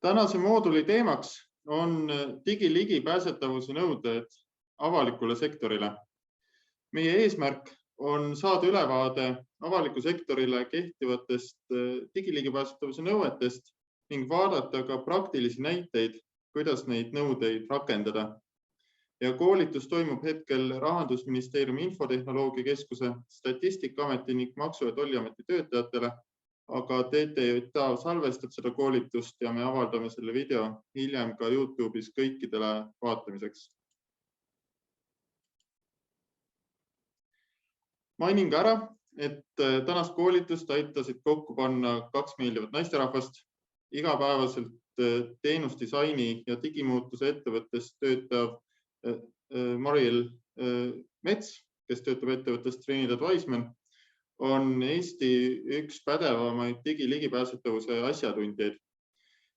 Tänase mooduli teemaks on digiligipääsetavuse nõuded avalikule sektorile. Meie eesmärk on saada ülevaade avaliku sektorile kehtivatest digiligipääsetavuse nõuetest ning vaadata ka praktilisi näiteid, kuidas neid nõudeid rakendada. Ja koolitus toimub hetkel Rahandusministeeriumi infotehnoloogia keskuse, Statistikaameti ning Maksu- ja Tolliameti töötajatele, aga TTJA salvestab seda koolitust ja me avaldame selle video hiljem ka YouTube'is kõikidele vaatamiseks. Mainin ka ära, et tänast koolitust aitasid kokku panna 2 meeldivat naisterahvast, igapäevaselt teenusdisaini ja digimuutuse ettevõttes töötav Mariel Mets, kes töötab ettevõttes Trinidad Wiseman, on Eesti üks pädevamaid digiligipääsetavuse asjatundjaid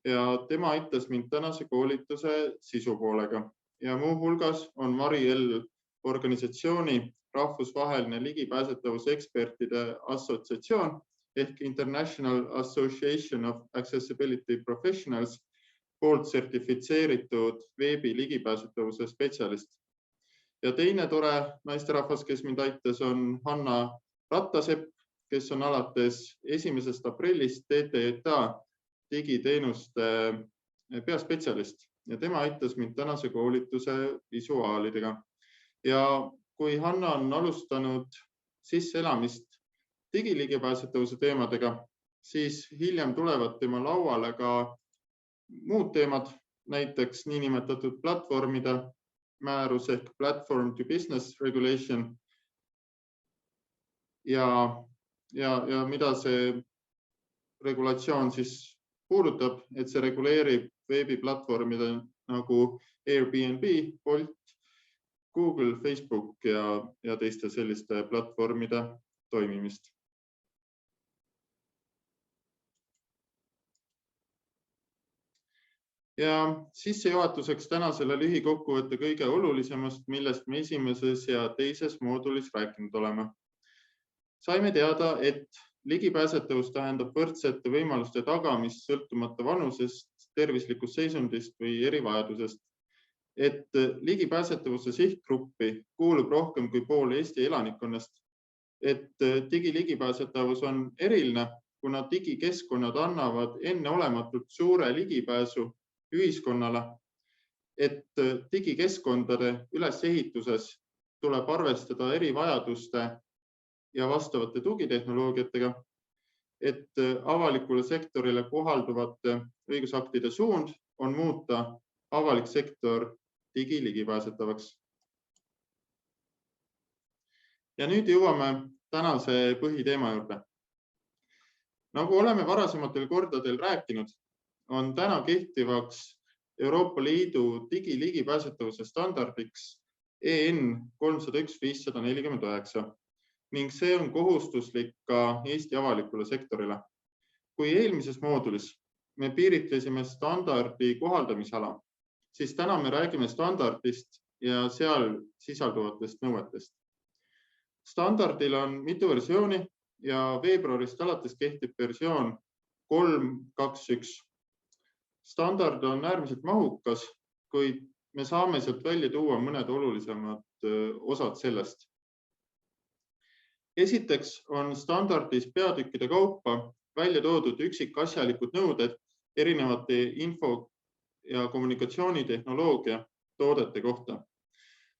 ja tema aitas mind tänase koolituse sisupoolega. Ja muu hulgas on Mariel organisatsiooni rahvusvaheline ligipääsetavuse ekspertide assotsiatsioon ehk International Association of Accessibility Professionals poolt sertifitseeritud veebi ligipääsetavuse spetsialist. Ja teine tore naisterahvas, kes mind aitas, on Hanna Rattasepp, kes on alates 1. aprillist TTJA digiteenuste peaspetsialist ja tema aitas mind tänase koolituse visuaalidega. Ja kui Hanna on alustanud sisseelamist digiligipääsetavuse teemadega, siis hiljem tulevad tema lauale ka muud teemad, näiteks niinimetatud platvormide määrus ehk Platform to Business Regulation ja mida see regulatsioon siis puudutab, et see reguleerib veebiplatvormide nagu Airbnb, Bolt, Google, Facebook ja teiste selliste platvormide toimimist. Ja sissejuhatuseks tänasele lühikokkuvõtte kõige olulisemast, millest me esimeses ja teises moodulis rääkinud oleme. Saime teada, et ligipääsetavus tähendab võrdsete võimaluste tagamist sõltumata vanusest, tervislikust seisundist või erivajadusest. Et ligipääsetavuse sihtgruppi kuulub rohkem kui pool Eesti elanikkonnast, et digiligipääsetavus on eriline, kuna digikeskkonnad annavad enneolematult suure ligipääsu ühiskonnale, et digikeskkondade ülesehituses tuleb arvestada erivajaduste ja vastavate tugitehnoloogiatega, et avalikule sektorile kohalduvate õigusaktide suund on muuta avalik sektor digiligipääsetavaks. Ja nüüd jõuame tänase põhiteema juurde. Nagu oleme varasematel kordadel rääkinud, on täna kehtivaks Euroopa Liidu digiligipääsetavuse standardiks EN 301/549 ning see on kohustuslik ka Eesti avalikule sektorile. Kui eelmises moodulis me piiritlesime standardi kohaldamisala, siis täna me räägime standardist ja seal sisalduvatest nõuetest. Standardil on mitu versiooni ja veebruarist alates kehtib versioon 3.2.1. Standard on äärmiselt mahukas, kuid me saame sealt välja tuua mõned olulisemad osad sellest. Esiteks on standardis peatükkide kaupa välja toodud üksikasjalikud nõuded erinevate info- ja kommunikatsioonitehnoloogia toodete kohta.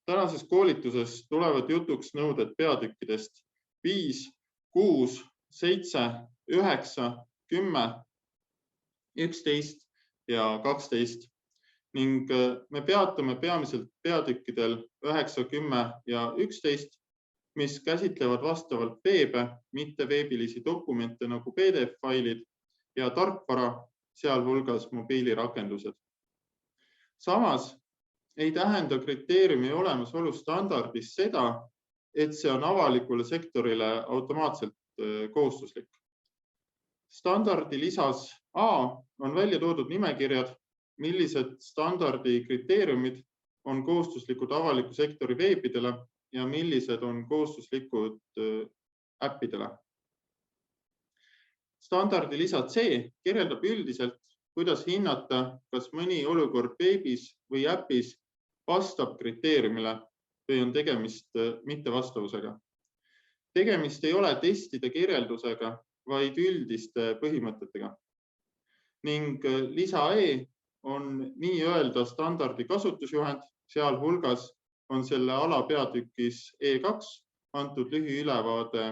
Tänases koolituses tulevad jutuks nõuded peatükkidest 5, 6, 7, 9, 10, 11 ja 12 ning me peatume peamiselt peatükkidel 9, 10 ja 11, mis käsitlevad vastavalt veebe, mitte veebilisi dokumente nagu PDF-failid ja tarkvara, sealhulgas mobiilirakendused. Samas ei tähenda kriteeriumi olemasolu standardis seda, et see on avalikule sektorile automaatselt kohustuslik. Standardi lisas A on välja toodud nimekirjad, millised standardi kriteeriumid on kohustuslikud avaliku sektori veebidele ja millised on kohustuslikud äppidele. Standardi lisa C kirjeldab üldiselt, kuidas hinnata, kas mõni olukord veebis või äpis vastab kriteeriumile või on tegemist mittevastavusega. Tegemist ei ole testide kirjeldusega, vaid üldiste põhimõtetega. Ning lisa E on nii-öelda standardi kasutusjuhend, sealhulgas on selle alapeatükis E2 antud lühiülevaade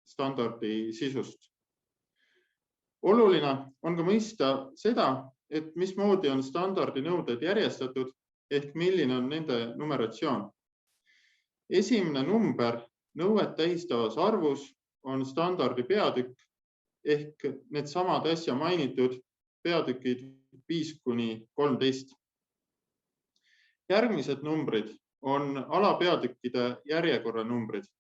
standardi sisust. Oluline on ka mõista seda, et mismoodi on standardi nõuded järjestatud ehk milline on nende numeratsioon. Esimene number nõuet tähistavas arvus on standardi peatükk ehk need samad äsja mainitud peatükid 5–13. Järgmised numbrid on alapeatükkide järjekorra numbrid.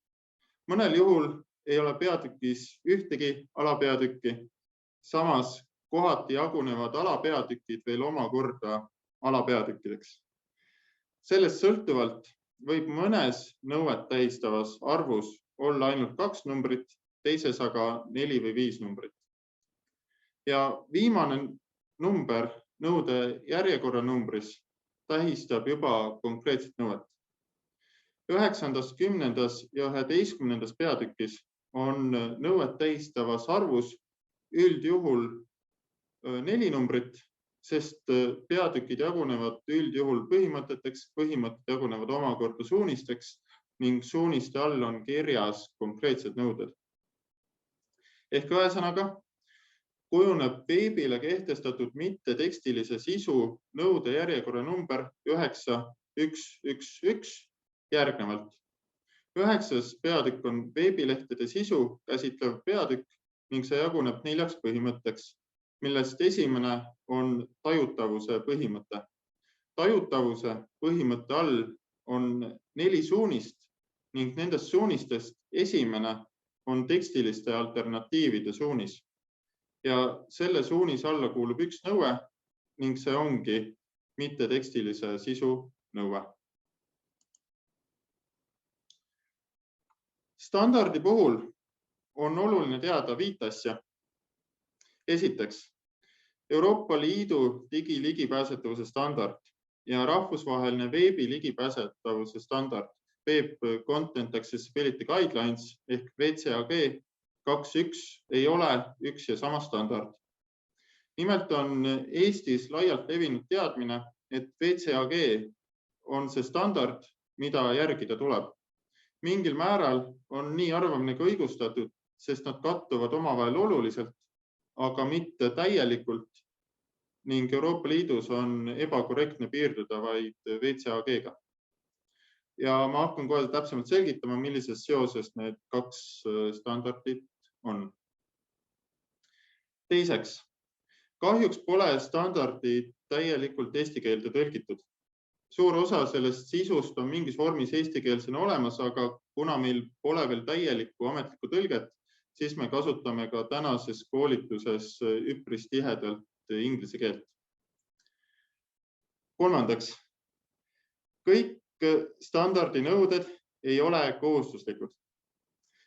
Mõnel juhul ei ole peatükis ühtegi alapeatükki, samas kohati jagunevad alapeatükid veel omakorda alapeatükkideks. Sellest sõltuvalt võib mõnes nõuet tähistavas arvus olla ainult 2 numbrit, teises aga 4 või 5 numbrit. Ja viimane number nõude järjekorra numbris tähistab juba konkreetset nõuet. 9., 10. ja 11. peatükis on nõuet tähistavas arvus üldjuhul 4 numbrit, sest peatükid jagunevad üldjuhul põhimõteteks, põhimõtted jagunevad omakorda suunisteks ning suuniste all on kirjas konkreetsed nõuded. Ehk ühesõnaga, kujuneb veebile kehtestatud mittetekstilise sisu nõude järjekorra number 9111 järgnevalt. 9. peatükk on veebilehtede sisu käsitlev peatükk ning see jaguneb 4 põhimõtteks, millest esimene on tajutavuse põhimõte. Tajutavuse põhimõtte all on 4 suunist ning nendest suunistest esimene on tekstiliste alternatiivide suunis. Ja selle suunis alla kuulub üks nõue ning see ongi mittetekstilise sisu nõue. Standardi puhul on oluline teada 5 asja. Esiteks, Euroopa Liidu digiligipääsetavuse standard ja rahvusvaheline veebi ligipääsetavuse standard Web Content Accessibility Guidelines ehk WCAG 2.1 ei ole üks ja sama standard. Nimelt on Eestis laialt levinud teadmine, et WCAG on see standard, mida järgida tuleb. Mingil määral on nii arvamine ka õigustatud, sest nad kattuvad omavahel oluliselt, aga mitte täielikult ning Euroopa Liidus on ebakorrektne piirduda vaid WCAG-ga. Ja ma hakkan kohe täpsemalt selgitama, millises seoses need 2 standardit on. Teiseks, kahjuks pole standardid täielikult eesti keelde tõlgitud. Suur osa sellest sisust on mingis vormis eestikeelsena olemas, aga kuna meil pole veel täielikku ametlikku tõlget, siis me kasutame ka tänases koolituses üpris tihedalt inglise keelt. Kolmandaks, kõik standardi nõuded ei ole kohustuslikud.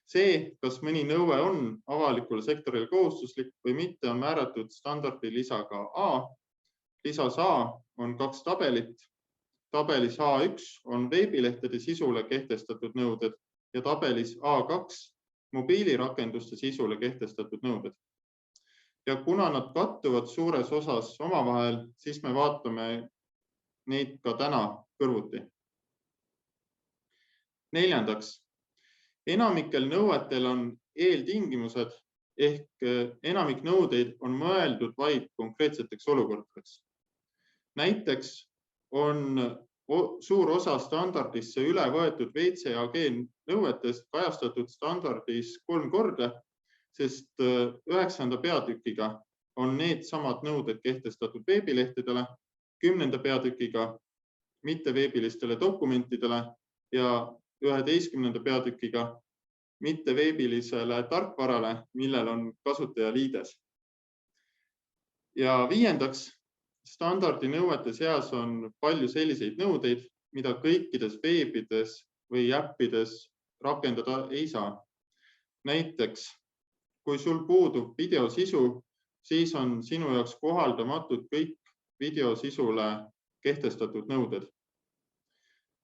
See, kas mõni nõue on avalikule sektorile kohustuslik või mitte, on määratud standardi lisaga A. Lisas A on 2 tabelit. Tabelis A1 on veebilehtede sisule kehtestatud nõuded ja tabelis A2 mobiilirakenduste sisule kehtestatud nõuded. Ja kuna nad kattuvad suures osas omavahel, siis me vaatame neid ka täna kõrvuti. Neljandaks, enamikel nõuetel on eeltingimused ehk enamik nõudeid on mõeldud vaid konkreetseteks olukordadeks. Näiteks on suur osa standardisse üle võetud WCAG nõuetest kajastatud standardis 3 korda, sest 9. peatükiga on need samad nõuded kehtestatud veebilehtedele, 10. peatükiga mitteveebilistele dokumentidele ja 11. peatükiga mitteveebilisele tarkvarale, millel on kasutajaliides. Ja 5. standardi nõuete seas on palju selliseid nõudeid, mida kõikides veebides või äppides rakendada ei saa. Näiteks, kui sul puudub videosisu, siis on sinu jaoks kohaldamatud kõik videosisule kehtestatud nõuded.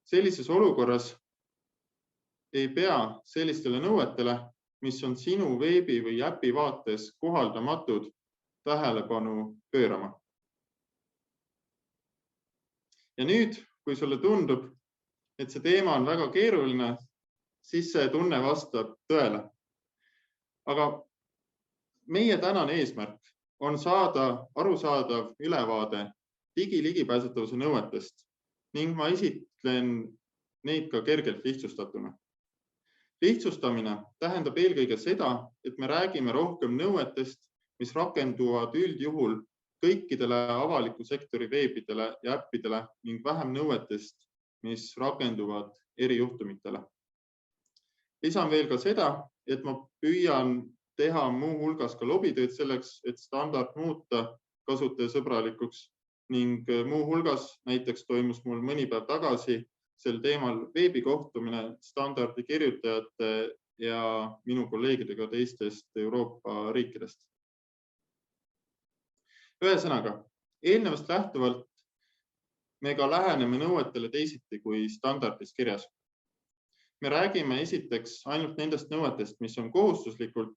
Sellises olukorras ei pea sellistele nõuetele, mis on sinu veebi või äpi vaates kohaldamatud, tähelepanu pöörama. Ja nüüd, kui sulle tundub, et see teema on väga keeruline, siis see tunne vastab tõele. Aga meie tänane eesmärk on saada arusaadav ülevaade digiligipääsetavuse nõuetest ning ma esitlen neid ka kergelt lihtsustatuna. Lihtsustamine tähendab eelkõige seda, et me räägime rohkem nõuetest, mis rakenduvad üldjuhul kõikidele avaliku sektori veebidele ja äppidele ning vähem nõuetest, mis rakenduvad erijuhtumitele. Lisan veel ka seda, et ma püüan teha muu hulgas ka lobitööd selleks, et standard muuta kasutajasõbralikuks ning muu hulgas näiteks toimus mul mõni päev tagasi sel teemal veebikohtumine standardi kirjutajate ja minu kolleegidega teistest Euroopa riikidest. Ühesõnaga, eelnevast lähtuvalt me ka läheneme nõuetele teisiti kui standardis kirjas. Me räägime esiteks ainult nendest nõuetest, mis on kohustuslikult,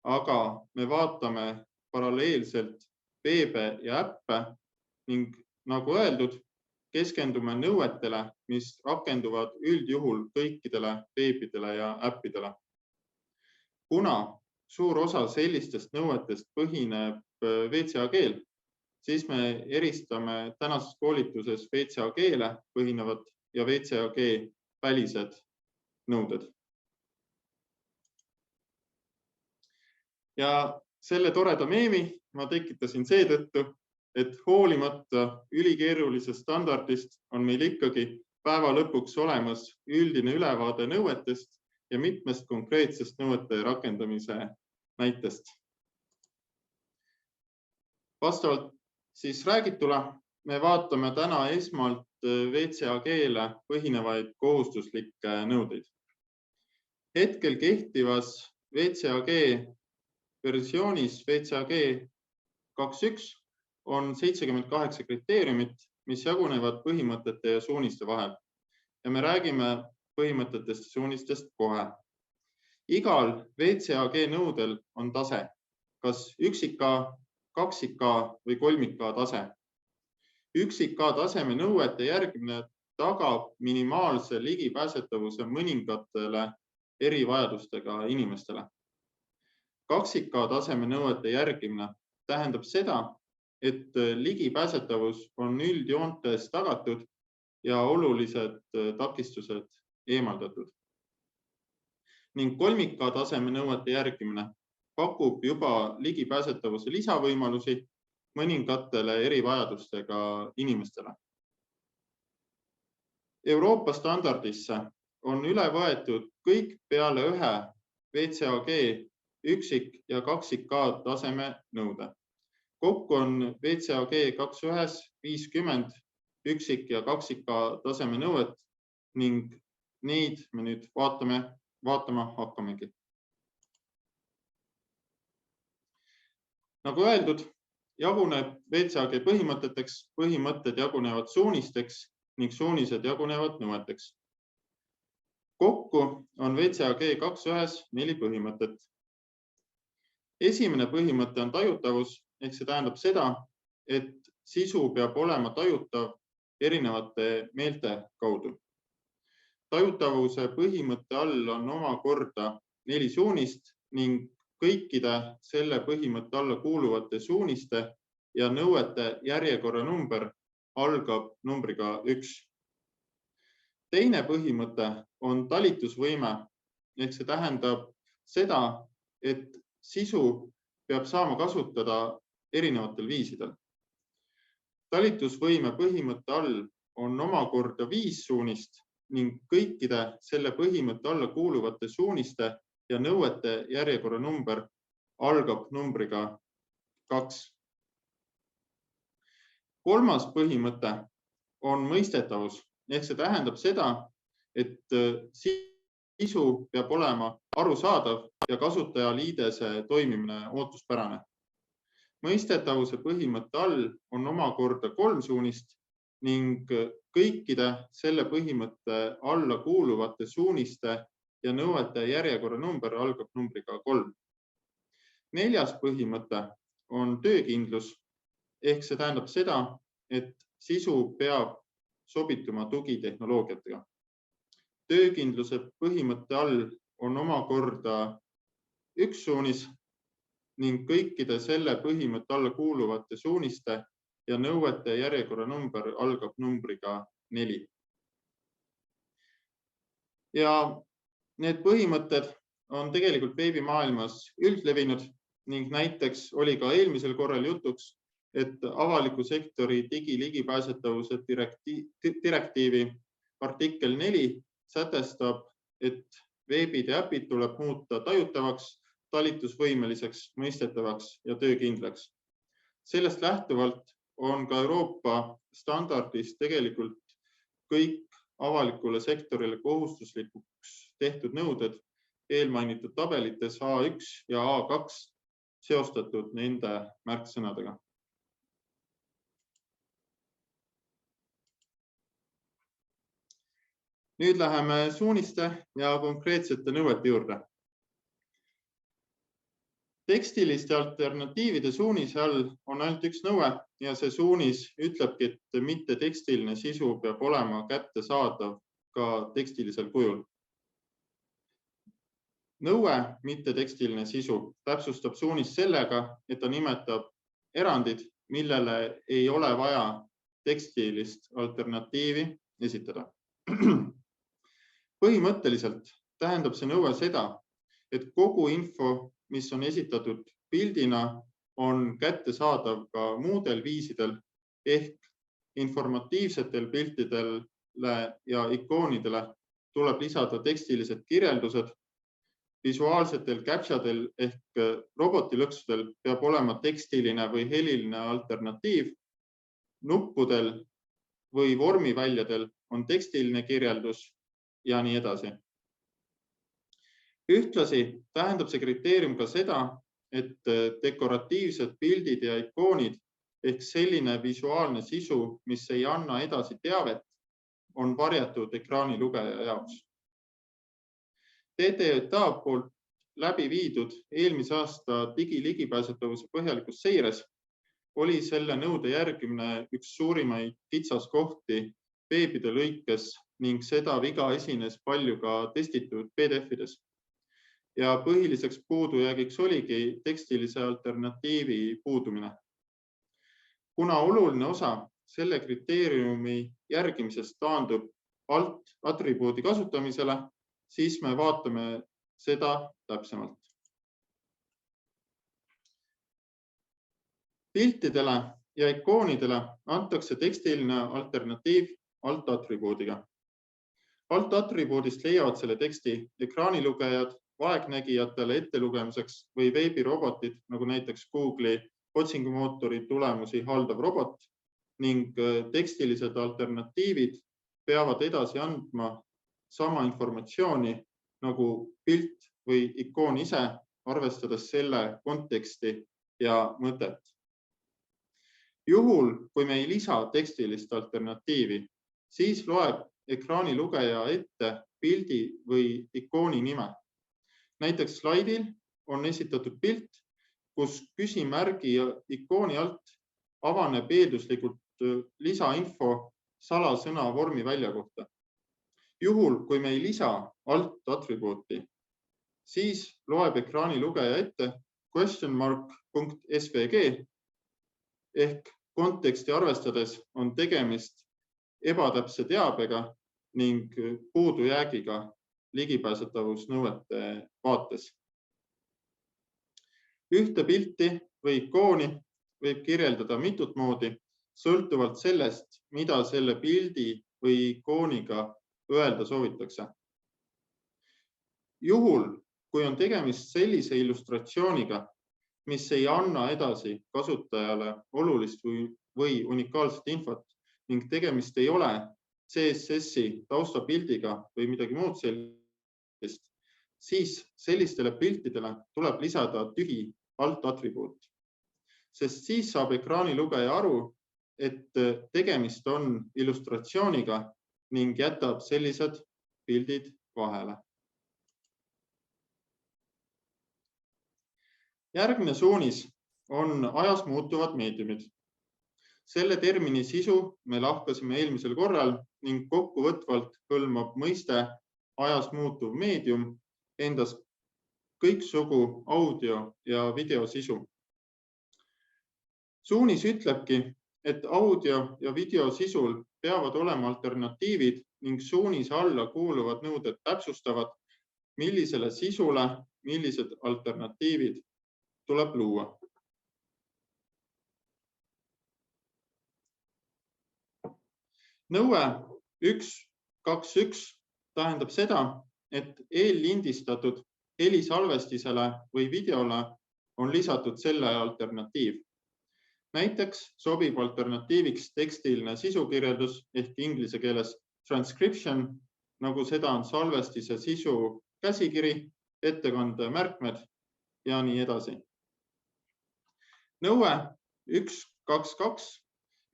aga me vaatame paralleelselt veebe ja äppe ning nagu öeldud, keskendume nõuetele, mis rakenduvad üldjuhul kõikidele veebidele ja äppidele. Kuna suur osa sellistest nõuetest põhineb VCAG-l, siis me eristame tänases koolituses VCAG-le põhinevad ja VCAG välised nõuded. Ja selle toreda meemi ma tekitasin seetõttu, et hoolimata ülikeerulisest standardist on meil ikkagi päeva lõpuks olemas üldine ülevaade nõuetest ja mitmest konkreetsest nõuete rakendamise näitest. Vastavalt siis räägitule me vaatame täna esmalt VCAG-le põhinevaid kohustuslikke nõudeid. Hetkel kehtivas VCAG versioonis VCAG 2.1 on 78 kriteeriumit, mis jagunevad põhimõtete ja suuniste vahel. Ja me räägime põhimõtetest ja suunistest kohe. Igal VCAG nõudel on tase, kas üksik-A, kaksik-A või kolmik-A tase. Üksik-A taseme nõuete järgimine tagab minimaalse ligipääsetavuse mõningatele erivajadustega inimestele. Kaksik-A taseme nõuete järgimine tähendab seda, et ligipääsetavus on üldjoontes tagatud ja olulised takistused eemaldatud. Ning kolmik-A taseme nõuete järgimine pakub juba ligipääsetavuse lisavõimalusi mõningatele erivajadustega inimestele. Euroopa standardisse on üle võetud kõik peale ühe VCAG üksik- ja kaksik-A taseme nõude. Kokku on VCAG 2.1 50 üksik- ja kaksik-A taseme nõuet ning neid me nüüd vaatama hakkamegi. Nagu öeldud, jaguneb VCAG põhimõteteks, põhimõtted jagunevad suunisteks ning suunised jagunevad nõueteks. Kokku on VCAG 2.1 4 põhimõtet. Esimene põhimõte on tajutavus, ehk see tähendab seda, et sisu peab olema tajutav erinevate meelte kaudu. Tajutavuse põhimõtte all on omakorda 4 suunist ning kõikide selle põhimõtte alla kuuluvate suuniste ja nõuete järjekorranumber algab numbriga 1. Teine põhimõte on talitusvõime, ehk see tähendab seda, et sisu peab saama kasutada erinevatel viisidel. Talitusvõime põhimõtte all on omakorda 5 suunist ning kõikide selle põhimõtte alla kuuluvate suuniste ja nõuete järjekorranumber algab numbriga 2. Kolmas põhimõte on mõistetavus, ehk see tähendab seda, et sisu peab olema arusaadav ja kasutajaliidese toimimine ootuspärane. Mõistetavuse põhimõtte all on omakorda 3 suunist ning kõikide selle põhimõtte alla kuuluvate suuniste ja nõuete järjekorra number algab numbriga 3. 4. põhimõte on töökindlus, ehk see tähendab seda, et sisu peab sobituma tugitehnoloogiatega. Töökindluse põhimõtte all on omakorda 1 suunis ning kõikide selle põhimõtte alla kuuluvate suuniste ja nõuete järjekorra number algab numbriga 4. Ja need põhimõtted on tegelikult veebimaailmas üldlevinud ning näiteks oli ka eelmisel korral jutuks, et avaliku sektori digiligipääsetavuse direktiivi artikkel 4 sätestab, et veebid ja äpid tuleb muuta tajutavaks, talitusvõimeliseks, mõistetavaks ja töökindlaks. Sellest lähtuvalt on ka Euroopa standardis tegelikult kõik avalikule sektorile kohustuslikuks tehtud nõuded eelmainitud tabelites A1 ja A2 seostatud nende märksõnadega. Nüüd läheme suuniste ja konkreetsete nõuete juurde. Tekstiliste alternatiivide suunise all on ainult 1 nõue ja see suunis ütlebki, et mitte tekstiline sisu peab olema kättesaadav ka tekstilisel kujul. Nõue mitte tekstiline sisu täpsustab suunis sellega, et ta nimetab erandid, millele ei ole vaja tekstilist alternatiivi esitada. Põhimõtteliselt tähendab see nõue seda, et kogu info, mis on esitatud pildina, on kättesaadav ka muudel viisidel ehk informatiivsetel piltidele ja ikoonidele tuleb lisada tekstilised kirjeldused. Visuaalsetel käpsadel ehk robotilõksudel peab olema tekstiline või heliline alternatiiv. Nuppudel või vormiväljadel on tekstiline kirjeldus ja nii edasi. Ühtlasi tähendab see kriteerium ka seda, et dekoratiivsed pildid ja ikoonid ehk selline visuaalne sisu, mis ei anna edasi teavet, on varjatud ekraanilugeja jaoks. TTJA poolt läbi viidud eelmise aasta digiligipääsetavuse põhjalikus seires oli selle nõude järgimine üks suurimaid kitsaskohti veebide lõikes ning seda viga esines palju ka testitud PDF-ides. Ja põhiliseks puudujäägiks oligi tekstilise alternatiivi puudumine. Kuna oluline osa selle kriteeriumi järgimisest taandub alt-atribuudi kasutamisele, siis me vaatame seda täpsemalt. Piltidele ja ikoonidele antakse tekstiline alternatiiv alt-atribuudiga. Alt-atribuudist leiavad selle teksti ekraanilugejad, vaegnägijatele ettelugemiseks või veebirobotid, nagu näiteks Google'i otsingumootori tulemusi haldav robot ning tekstilised alternatiivid peavad edasi andma sama informatsiooni nagu pilt või ikoon ise, arvestades selle konteksti ja mõtet. Juhul, kui me ei lisa tekstilist alternatiivi, siis loeb ekraanilugeja ette pildi või ikooni nime. Näiteks slaidil on esitatud pilt, kus küsimärgi ja ikooni alt avaneb eelduslikult lisainfo salasõna vormivälja kohta. Juhul, kui me ei lisa alt-atribuuti, siis loeb ekraanilugeja ette question.svg ehk konteksti arvestades on tegemist ebatäpse teabega ning puudujäägiga ligipääsetavusnõuete vaates. Ühte pilti või ikooni võib kirjeldada mitut moodi, sõltuvalt sellest, mida selle pildi või ikooniga öelda soovitakse. Juhul, kui on tegemist sellise illustratsiooniga, mis ei anna edasi kasutajale olulist või unikaalset infot ning tegemist ei ole CSS-i taustapildiga või midagi muud sellist, siis sellistele piltidele tuleb lisada tühi alt-atribuut. sest siis saab ekraanilugeja aru, et tegemist on illustratsiooniga ning jätab sellised pildid vahele. Järgmine suunis on ajas muutuvad meediumid. Selle termini sisu me lahkasime eelmisel korral ning kokkuvõtvalt hõlmab mõiste ajas muutuv meedium endas kõiksugu audio ja videosisu. Suunis ütlebki, et audio ja videosisul peavad olema alternatiivid ning suunise alla kuuluvad nõuded täpsustavad, millisele sisule millised alternatiivid tuleb luua. Nõue 1.2.1 tähendab seda, et eellindistatud helisalvestisele või videole on lisatud selle alternatiiv. Näiteks sobib alternatiiviks tekstiline sisukirjeldus ehk inglise keeles transcription, nagu seda on salvestise sisu käsikiri, ettekande märkmed ja nii edasi. Nõue 1.2.2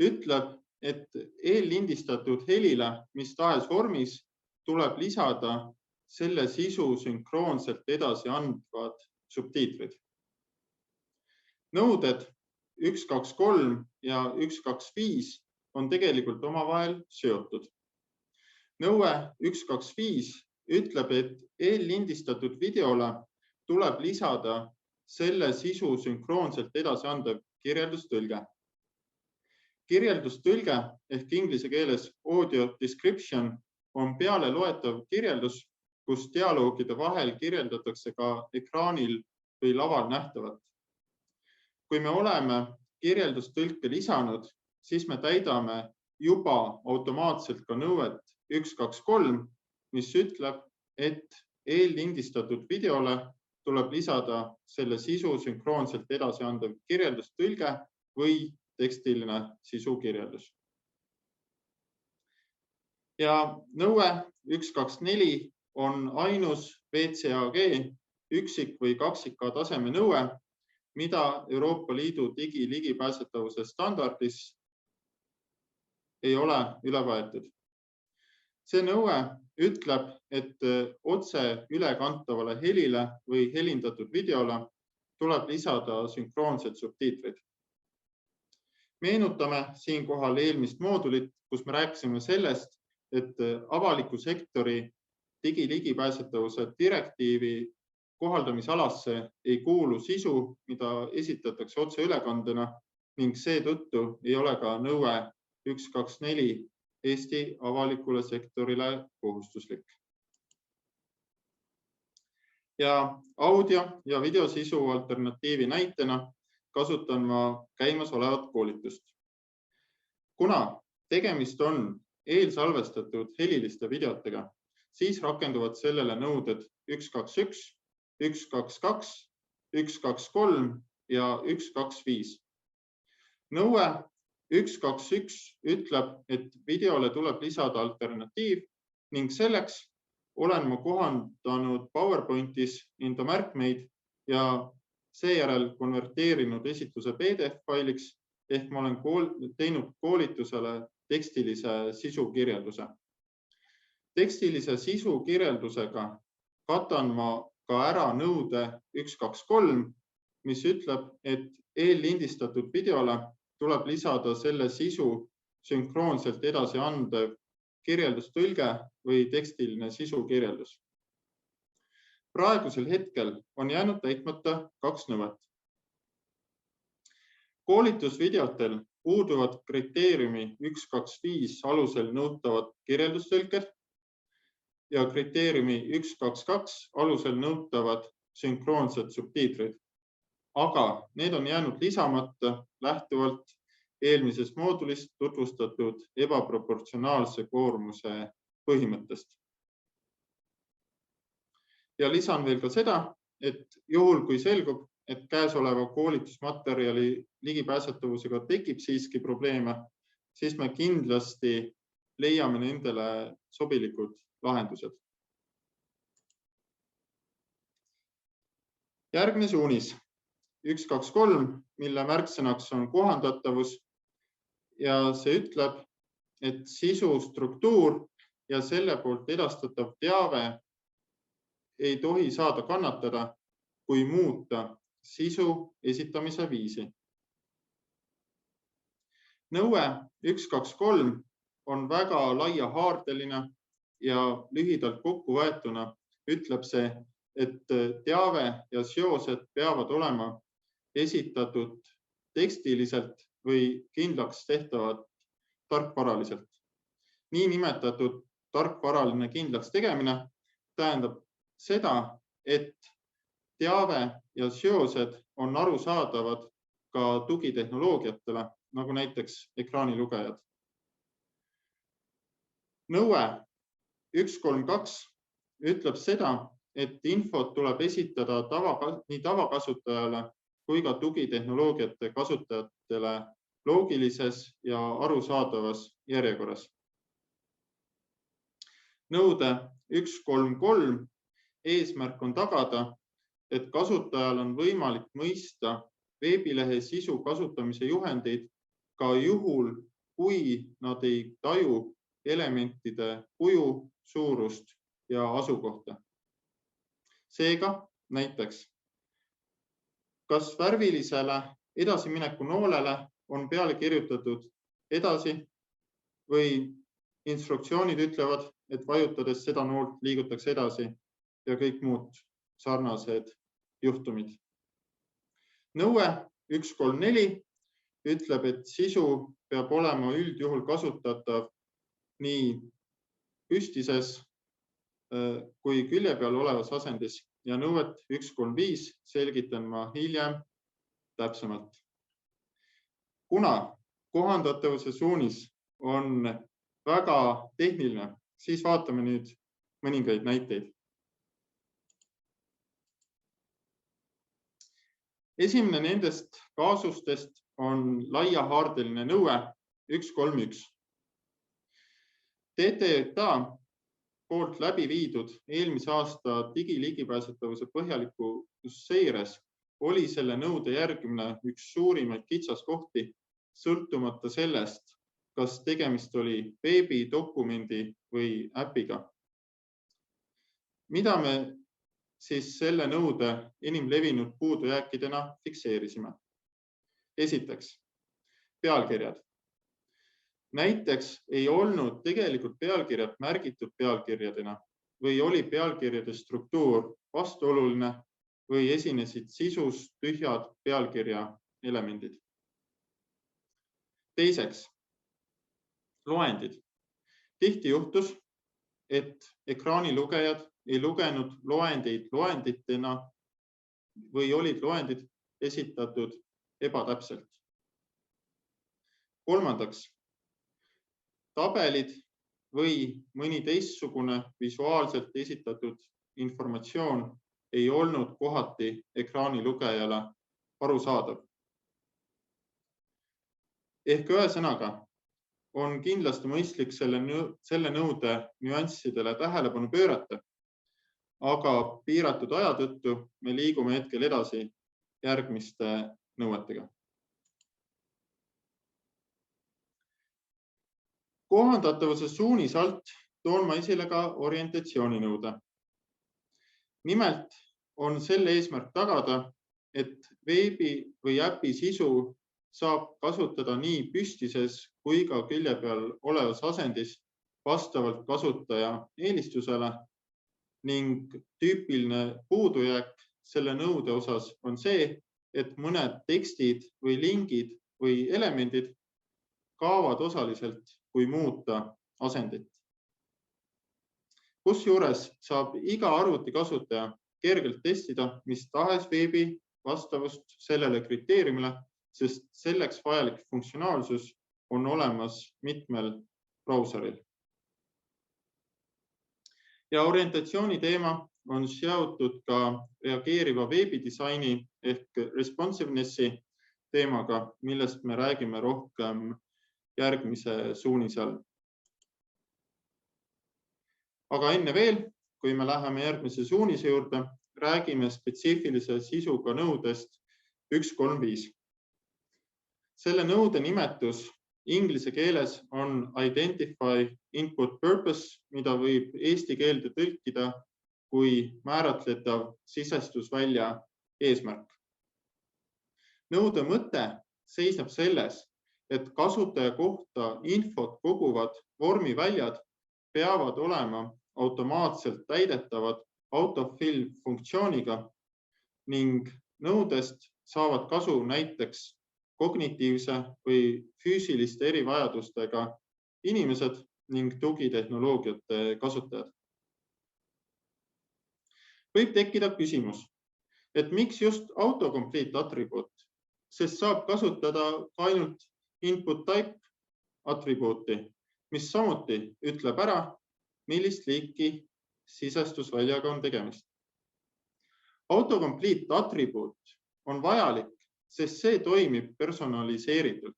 ütleb, et eellindistatud helile, mis tahes vormis, tuleb lisada selle sisu sünkroonselt edasi andvad subtiitrid. Nõuded 1.2.3 ja 1.2.5 on tegelikult omavahel seotud. Nõue 1.2.5 ütleb, et eellindistatud videole tuleb lisada selle sisu sünkroonselt edasi andev kirjeldustõlge. Kirjeldustõlge ehk inglise keeles audio description on peale loetav kirjeldus, kus dialoogide vahel kirjeldatakse ka ekraanil või laval nähtavat. Kui me oleme kirjeldustõlke lisanud, siis me täidame juba automaatselt ka nõuet 1.2.3, mis ütleb, et eellindistatud videole tuleb lisada selle sisu sünkroonselt edasi andev kirjeldustõlge või tekstiline sisukirjeldus. Ja nõue 1.2.4 on ainus WCAG üksik- või kaksik-A taseme nõue, mida Euroopa Liidu digiligipääsetavuse standardis ei ole üle võetud. See nõue ütleb, et otse ülekantavale helile või helindatud videole tuleb lisada sünkroonsed subtiitrid. Meenutame siinkohal eelmist moodulit, kus me rääkisime sellest, et avaliku sektori digiligipääsetavuse direktiivi kohaldamisalasse ei kuulu sisu, mida esitatakse otseülekandena ning seetõttu ei ole ka nõue 1.2.4 Eesti avalikule sektorile kohustuslik. Ja audio ja videosisu alternatiivi näitena kasutan ma käimasolevat koolitust. Kuna tegemist on eelsalvestatud heliliste videotega, siis rakenduvad sellele nõuded 1.2.1, 1.2.2, 1.2.3 ja 1.2.5. Nõue 1.2.1 ütleb, et videole tuleb lisada alternatiiv ning selleks olen ma kohandanud PowerPointis enda märkmeid ja seejärel konverteerinud esituse PDF-failiks ehk ma olen teinud koolitusele tekstilise sisukirjelduse. Tekstilise sisukirjeldusega katan ma ka ära nõude 1.2.3, mis ütleb, et eellindistatud videole tuleb lisada selle sisu sünkroonselt edasi andev kirjeldustõlge või tekstiline sisukirjeldus. Praegusel hetkel on jäänud täitmata 2 nõuet. Koolitusvideotel puuduvad kriteeriumi 1.2.5 alusel nõutavad kirjeldustõlked ja kriteeriumi 1.2.2 alusel nõutavad sünkroonsed subtiitrid, aga need on jäänud lisamata lähtuvalt eelmises moodulis tutvustatud ebaproportsionaalse koormuse põhimõttest. Ja lisan veel ka seda, et juhul kui selgub, et käesoleva koolitusmaterjali ligipääsetavusega tekib siiski probleeme, siis me kindlasti leiame nendele sobilikud lahendused. Järgmine suunis 1.2.3, mille märksõnaks on kohandatavus ja see ütleb, et sisu struktuur ja selle poolt edastatav teave ei tohi saada kannatada, kui muuta sisu esitamise viisi. Nõue 123 on väga laiahaardeline ja lühidalt kokkuvõetuna ütleb see, et teave ja seosed peavad olema esitatud tekstiliselt või kindlaks tehtavad tarkvaraliselt. Niinimetatud tarkvaraline kindlaks tegemine tähendab seda, et teave ja seosed on arusaadavad ka tugitehnoloogiatele, nagu näiteks ekraanilugejad. Nõue 132 ütleb seda, et infot tuleb esitada nii tavakasutajale kui ka tugitehnoloogiate kasutajatele loogilises ja arusaadavas järjekorras. Nõude 133 eesmärk on tagada, et kasutajal on võimalik mõista veebilehe sisu kasutamise juhendeid ka juhul, kui nad ei taju elementide kuju, suurust ja asukohta. Seega näiteks, kas värvilisele edasimineku noolele on peale kirjutatud edasi või instruktsioonid ütlevad, et vajutades seda noolt liigutakse edasi ja kõik muud sarnased juhtumid. Nõue 134 ütleb, et sisu peab olema üldjuhul kasutatav nii püstises kui külje peal olevas asendis ja nõuet 135 selgitan ma hiljem täpsemalt. Kuna kohandatavuse suunis on väga tehniline, siis vaatame nüüd mõningaid näiteid. Esimene nendest kaasustest on laiahaardeline nõue 131. TTJA poolt läbi viidud eelmise aasta digiligipääsetavuse põhjalikus seires oli selle nõude järgimine üks suurimaid kitsaskohti, sõltumata sellest, kas tegemist oli veebi, dokumendi või äpiga. Mida me siis selle nõude enim levinud puudujääkidena fikseerisime? Esiteks, pealkirjad. Näiteks ei olnud tegelikult pealkirjad märgitud pealkirjadena või oli pealkirjade struktuur vastuoluline või esinesid sisus tühjad pealkirja elemendid. Teiseks, loendid. Tihti juhtus, et ekraanilugejad ei lugenud loendeid loenditena või olid loendid esitatud ebatäpselt. Kolmandaks, tabelid või mõni teistsugune visuaalselt esitatud informatsioon ei olnud kohati ekraanilugejale arusaadav. Ehk ühesõnaga on kindlasti mõistlik selle nõude nüanssidele tähelepanu pöörata, aga piiratud aja tõttu me liigume hetkel edasi järgmiste nõuetega. Kohandatavuse suunis alt toon ma esile ka orientatsiooninõude. Nimelt on selle eesmärk tagada, et veebi või äpi sisu saab kasutada nii püstises kui ka külje peal olevas asendis vastavalt kasutaja eelistusele ning tüüpiline puudujääk selle nõude osas on see, et mõned tekstid või lingid või elemendid kaovad osaliselt, kui muuta asendit. Kusjuures saab iga arvuti kasutaja kergelt testida mis tahes veebi vastavust sellele kriteeriumile, sest selleks vajalik funktsionaalsus on olemas mitmel brauseril. Ja orientatsiooni teema on seotud ka reageeriva veebidisaini ehk responsiveness'i teemaga, millest me räägime rohkem järgmise suunise all. Aga enne veel, kui me läheme järgmise suunise juurde, räägime spetsiifilise sisuga nõudest 135. Selle nõude nimetus inglise keeles on identify input purpose, mida võib eesti keelde tõlkida kui määratletav sisestusvälja eesmärk. Nõude mõte seisneb selles, et kasutaja kohta infot koguvad vormiväljad peavad olema automaatselt täidetavad autofill funktsiooniga ning nõudest saavad kasu näiteks kognitiivse või füüsiliste erivajadustega inimesed ning tugitehnoloogiate kasutajad. Võib tekkida küsimus, et miks just autocomplete atribuut, sest saab kasutada ainult input type atribuuti, mis samuti ütleb ära, millist liiki sisestusväljaga on tegemist. Autocomplete atribuut on vajalik, sest see toimib personaliseeritult.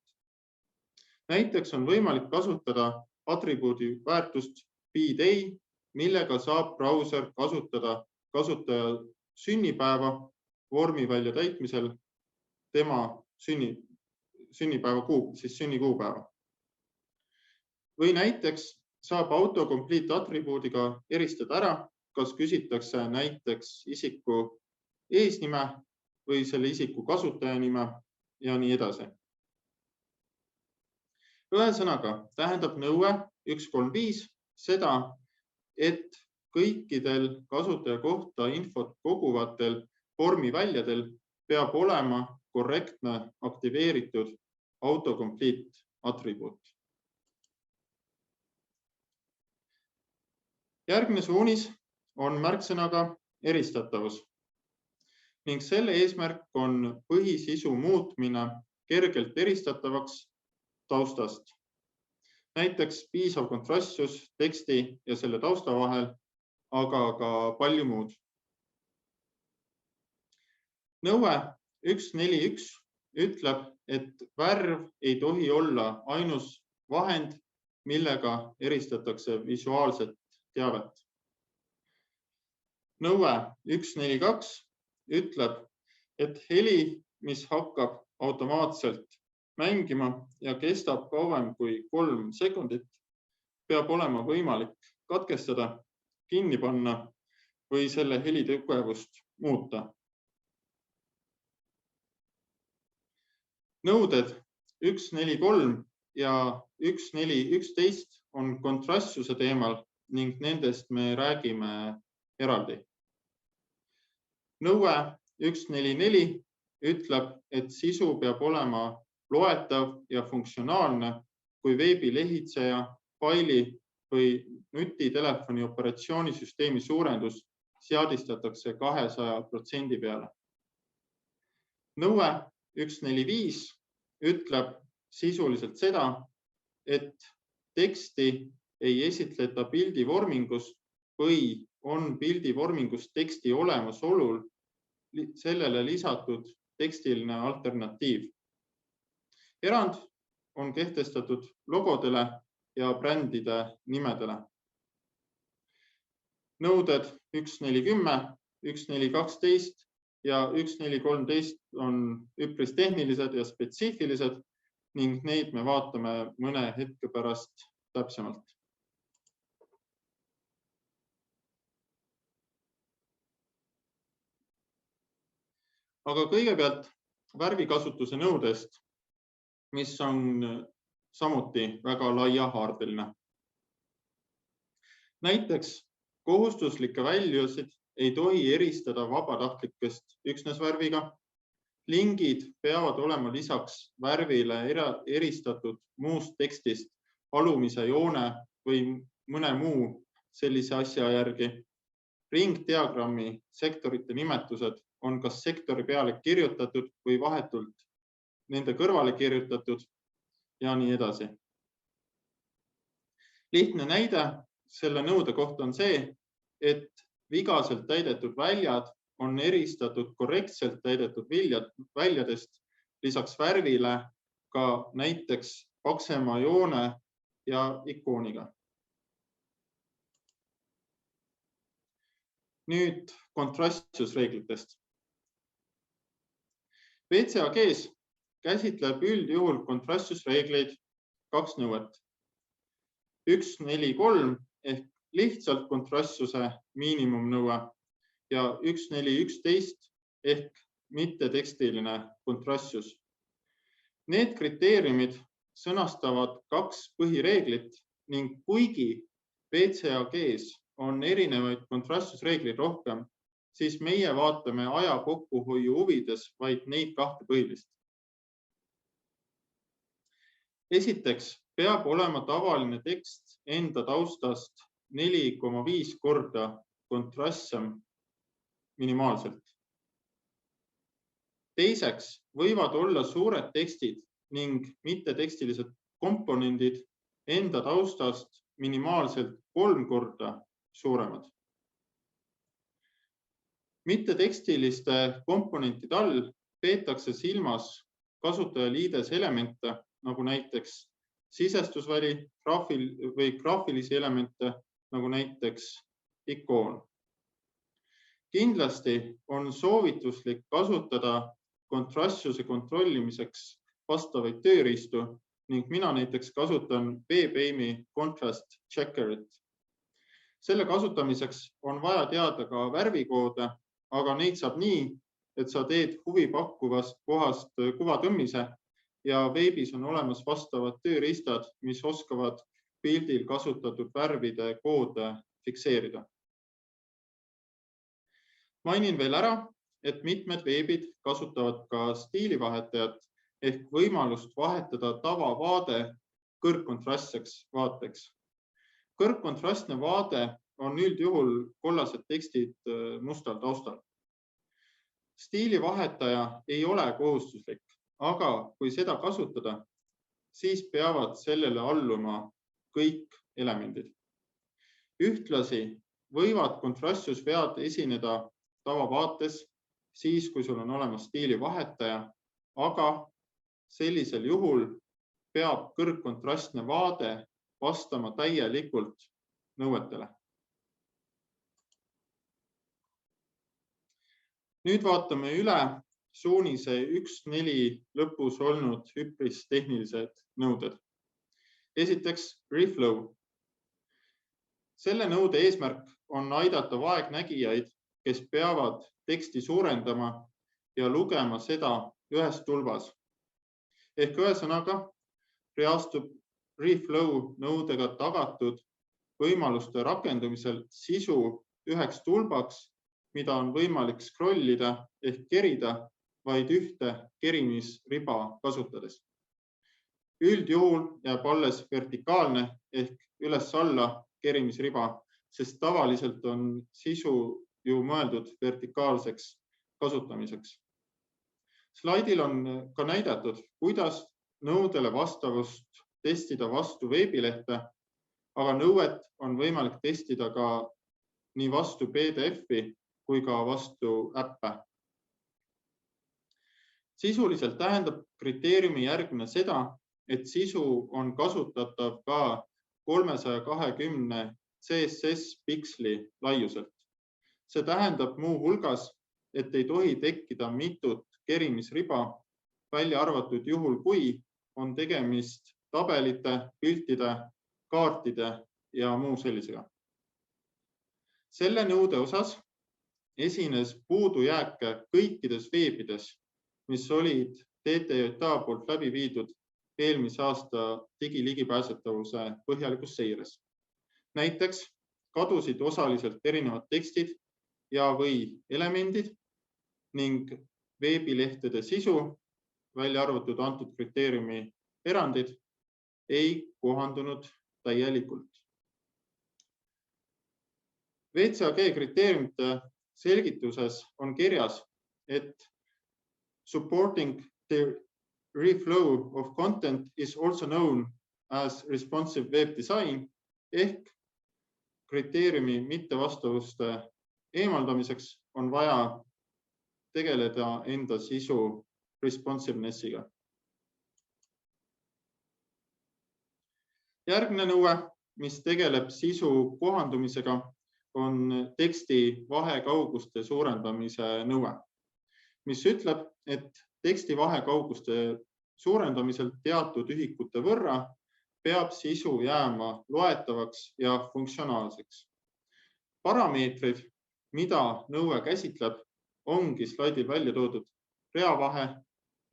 Näiteks on võimalik kasutada atribuudi väärtust bday, millega saab brauser kasutada kasutaja sünnipäeva vormivälja täitmisel tema sünnikuupäeva. Või näiteks saab autocomplete atribuudiga eristada ära, kas küsitakse näiteks isiku eesnime või selle isiku kasutaja nime ja nii edasi. Ühesõnaga tähendab nõue 135 seda, et kõikidel kasutaja kohta infot koguvatel vormiväljadel peab olema korrektne aktiveeritud autocomplete atribuut. Järgmine suunis on märksõnaga eristatavus ning selle eesmärk on põhisisu muutmine kergelt eristatavaks taustast. Näiteks piisav kontrastsus teksti ja selle tausta vahel, aga ka palju muud. Nõue 141 ütleb, et värv ei tohi olla ainus vahend, millega eristatakse visuaalset teavet. Nõue 142 ütleb, et heli, mis hakkab automaatselt mängima ja kestab kauem kui 3 sekundit, peab olema võimalik katkestada, kinni panna või selle heli tugevust muuta. Nõuded 143 ja 1411 on kontrastsuse teemal ning nendest me räägime eraldi. Nõue 144 ütleb, et sisu peab olema loetav ja funktsionaalne, kui veebilehitseja, faili või nutitelefoni operatsioonisüsteemi suurendus seadistatakse 200% peale. Nõue 145 ütleb sisuliselt seda, et teksti ei esitleta pildivormingus või on pildivormingus teksti olemasolul sellele lisatud tekstiline alternatiiv. Erand on kehtestatud logodele ja brändide nimedele. Nõuded 1410, 1412 ja 1413 on üpris tehnilised ja spetsiifilised ning neid me vaatame mõne hetke pärast täpsemalt. Aga kõigepealt värvikasutuse nõudest, mis on samuti väga laiahaardeline. Näiteks kohustuslikke väljusid ei tohi eristada vabatahtlikest üksnes värviga. Lingid peavad olema lisaks värvile eristatud muust tekstist alumise joone või mõne muu sellise asja järgi. Ringdiagrammi sektorite nimetused on kas sektori peale kirjutatud või vahetult nende kõrvale kirjutatud ja nii edasi. Lihtne näide selle nõude kohta on see, et vigaselt täidetud väljad on eristatud korrektselt täidetud väljadest lisaks värvile ka näiteks paksema joone ja ikooniga. Nüüd kontrastsusreeglitest. WCAG-s käsitleb üldjuhul kontrastsusreegleid 2 nõuet. 1.4.3 ehk lihtsalt kontrastsuse miinimumnõue ja 1.4.11 ehk mittetekstiline kontrastsus. Need kriteeriumid sõnastavad 2 põhireeglit ning kuigi WCAG-s on erinevaid kontrastsusreegleid rohkem, siis meie vaatame aja kokkuhoiu huvides vaid neid 2 põhilist. Esiteks peab olema tavaline tekst enda taustast 4,5 korda kontrastsem minimaalselt. Teiseks võivad olla suured tekstid ning mittetekstilised komponendid enda taustast minimaalselt 3 korda suuremad. Mittetekstiliste komponentide all peetakse silmas kasutajaliides elemente, nagu näiteks sisestusväli või graafilisi elemente, nagu näiteks ikoon. Kindlasti on soovituslik kasutada kontrastsuse kontrollimiseks vastavaid tööriistu ning mina näiteks kasutan WebAIM-i Contrast Checkerit. Selle kasutamiseks on vaja teada ka värvikoode, aga neid saab nii, et sa teed huvipakkuvast kohast kuvatõmmise ja veebis on olemas vastavad tööriistad, mis oskavad pildil kasutatud värvide koode fikseerida. Mainin veel ära, et mitmed veebid kasutavad ka stiilivahetajat ehk võimalust vahetada tavavaade kõrgkontrastseks vaateks. Kõrgkontrastne vaade on üldjuhul kollased tekstid mustal taustal. Stiilivahetaja ei ole kohustuslik, aga kui seda kasutada, siis peavad sellele alluma kõik elemendid. Ühtlasi võivad kontrastsusvead esineda tavavaates siis, kui sul on olemas stiilivahetaja, aga sellisel juhul peab kõrgkontrastne vaade vastama täielikult nõuetele. Nüüd vaatame üle suunise 1.4 lõpus olnud üpris tehnilised nõuded. Esiteks reflow. Selle nõude eesmärk on aidata vaegnägijaid, kes peavad teksti suurendama ja lugema seda ühes tulbas. Ehk ühesõnaga reastub reflow nõudega tagatud võimaluste rakendumisel sisu üheks tulbaks, mida on võimalik scrollida ehk kerida vaid ühte kerimisriba kasutades. Üldjuhul jääb alles vertikaalne ehk üles-alla kerimisriba, sest tavaliselt on sisu ju mõeldud vertikaalseks kasutamiseks. Slaidil on ka näidatud, kuidas nõudele vastavust testida vastu veebilehte, aga nõuet on võimalik testida ka nii vastu PDF-i kui ka vastu äppe. Sisuliselt tähendab kriteeriumi järgmine seda, et sisu on kasutatav ka 320 CSS piksli laiuselt. See tähendab muu hulgas, et ei tohi tekkida mitut kerimisriba, välja arvatud juhul, kui on tegemist tabelite, piltide, kaartide ja muu sellisega. Selle nõude osas esines puudujääke kõikides veebides, mis olid TTJA poolt läbi viidud eelmise aasta digiligipääsetavuse põhjalikus seires. Näiteks kadusid osaliselt erinevad tekstid ja või elemendid ning veebilehtede sisu, välja arvatud antud kriteeriumi erandid, ei kohandunud täielikult. WCAG kriteeriumite selgituses on kirjas, et supporting the reflow of content is also known as responsive web design ehk kriteeriumi mittevastavuste eemaldamiseks on vaja tegeleda enda sisu responsivenessiga. Järgmine nõue, mis tegeleb sisu kohandumisega, on teksti vahekauguste suurendamise nõue, mis ütleb, et teksti vahekauguste suurendamisel teatud ühikute võrra, peab sisu jääma loetavaks ja funktsionaalseks. Parameetrid, mida nõue käsitleb, ongi slaidil välja toodud reavahe,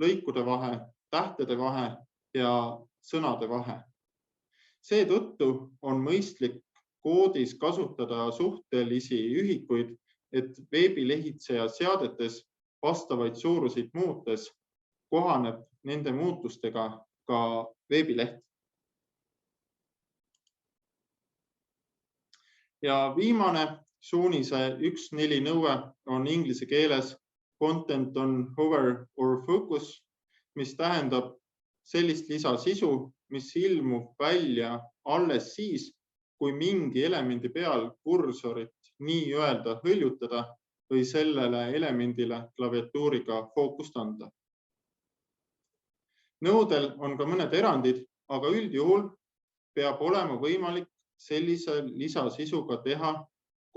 lõikude vahe, tähtede vahe ja sõnade vahe. Seetõttu on mõistlik koodis kasutada suhtelisi ühikuid, et veebilehitseja seadetes vastavaid suuruseid muutes kohaneb nende muutustega ka veebileht. Ja viimane suunise 1.4 nõue on inglise keeles content on hover or focus, mis tähendab sellist lisasisu, mis ilmub välja alles siis, kui mingi elemendi peal kursorit nii-öelda hõljutada või sellele elemendile klaviatuuriga fookust anda. Nõudel on ka mõned erandid, aga üldjuhul peab olema võimalik sellise lisasisuga teha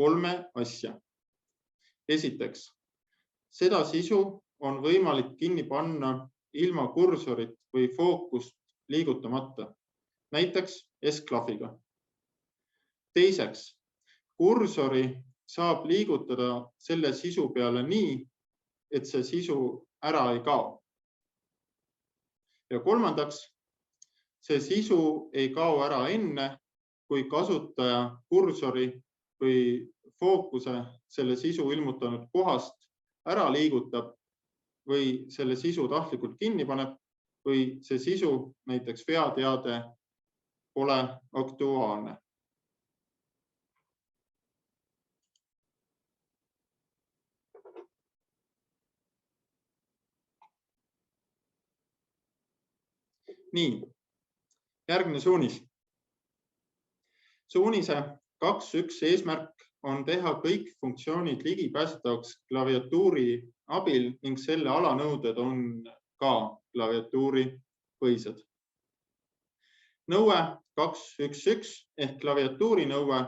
3 asja. Esiteks, seda sisu on võimalik kinni panna ilma kursorit või fookust liigutamata, näiteks S-klahviga. Teiseks, kursori saab liigutada selle sisu peale nii, et see sisu ära ei kao. Ja kolmandaks, see sisu ei kao ära enne, kui kasutaja kursori või fookuse selle sisu ilmutanud kohast ära liigutab või selle sisu tahtlikult kinni paneb või see sisu, näiteks veateade, pole aktuaalne. Nii, järgmine suunis. Suunise 2.1 eesmärk on teha kõik funktsioonid ligipääsetavaks klaviatuuri abil ning selle alanõuded on ka klaviatuuri põhised. Nõue 2.1.1 ehk klaviatuuri nõue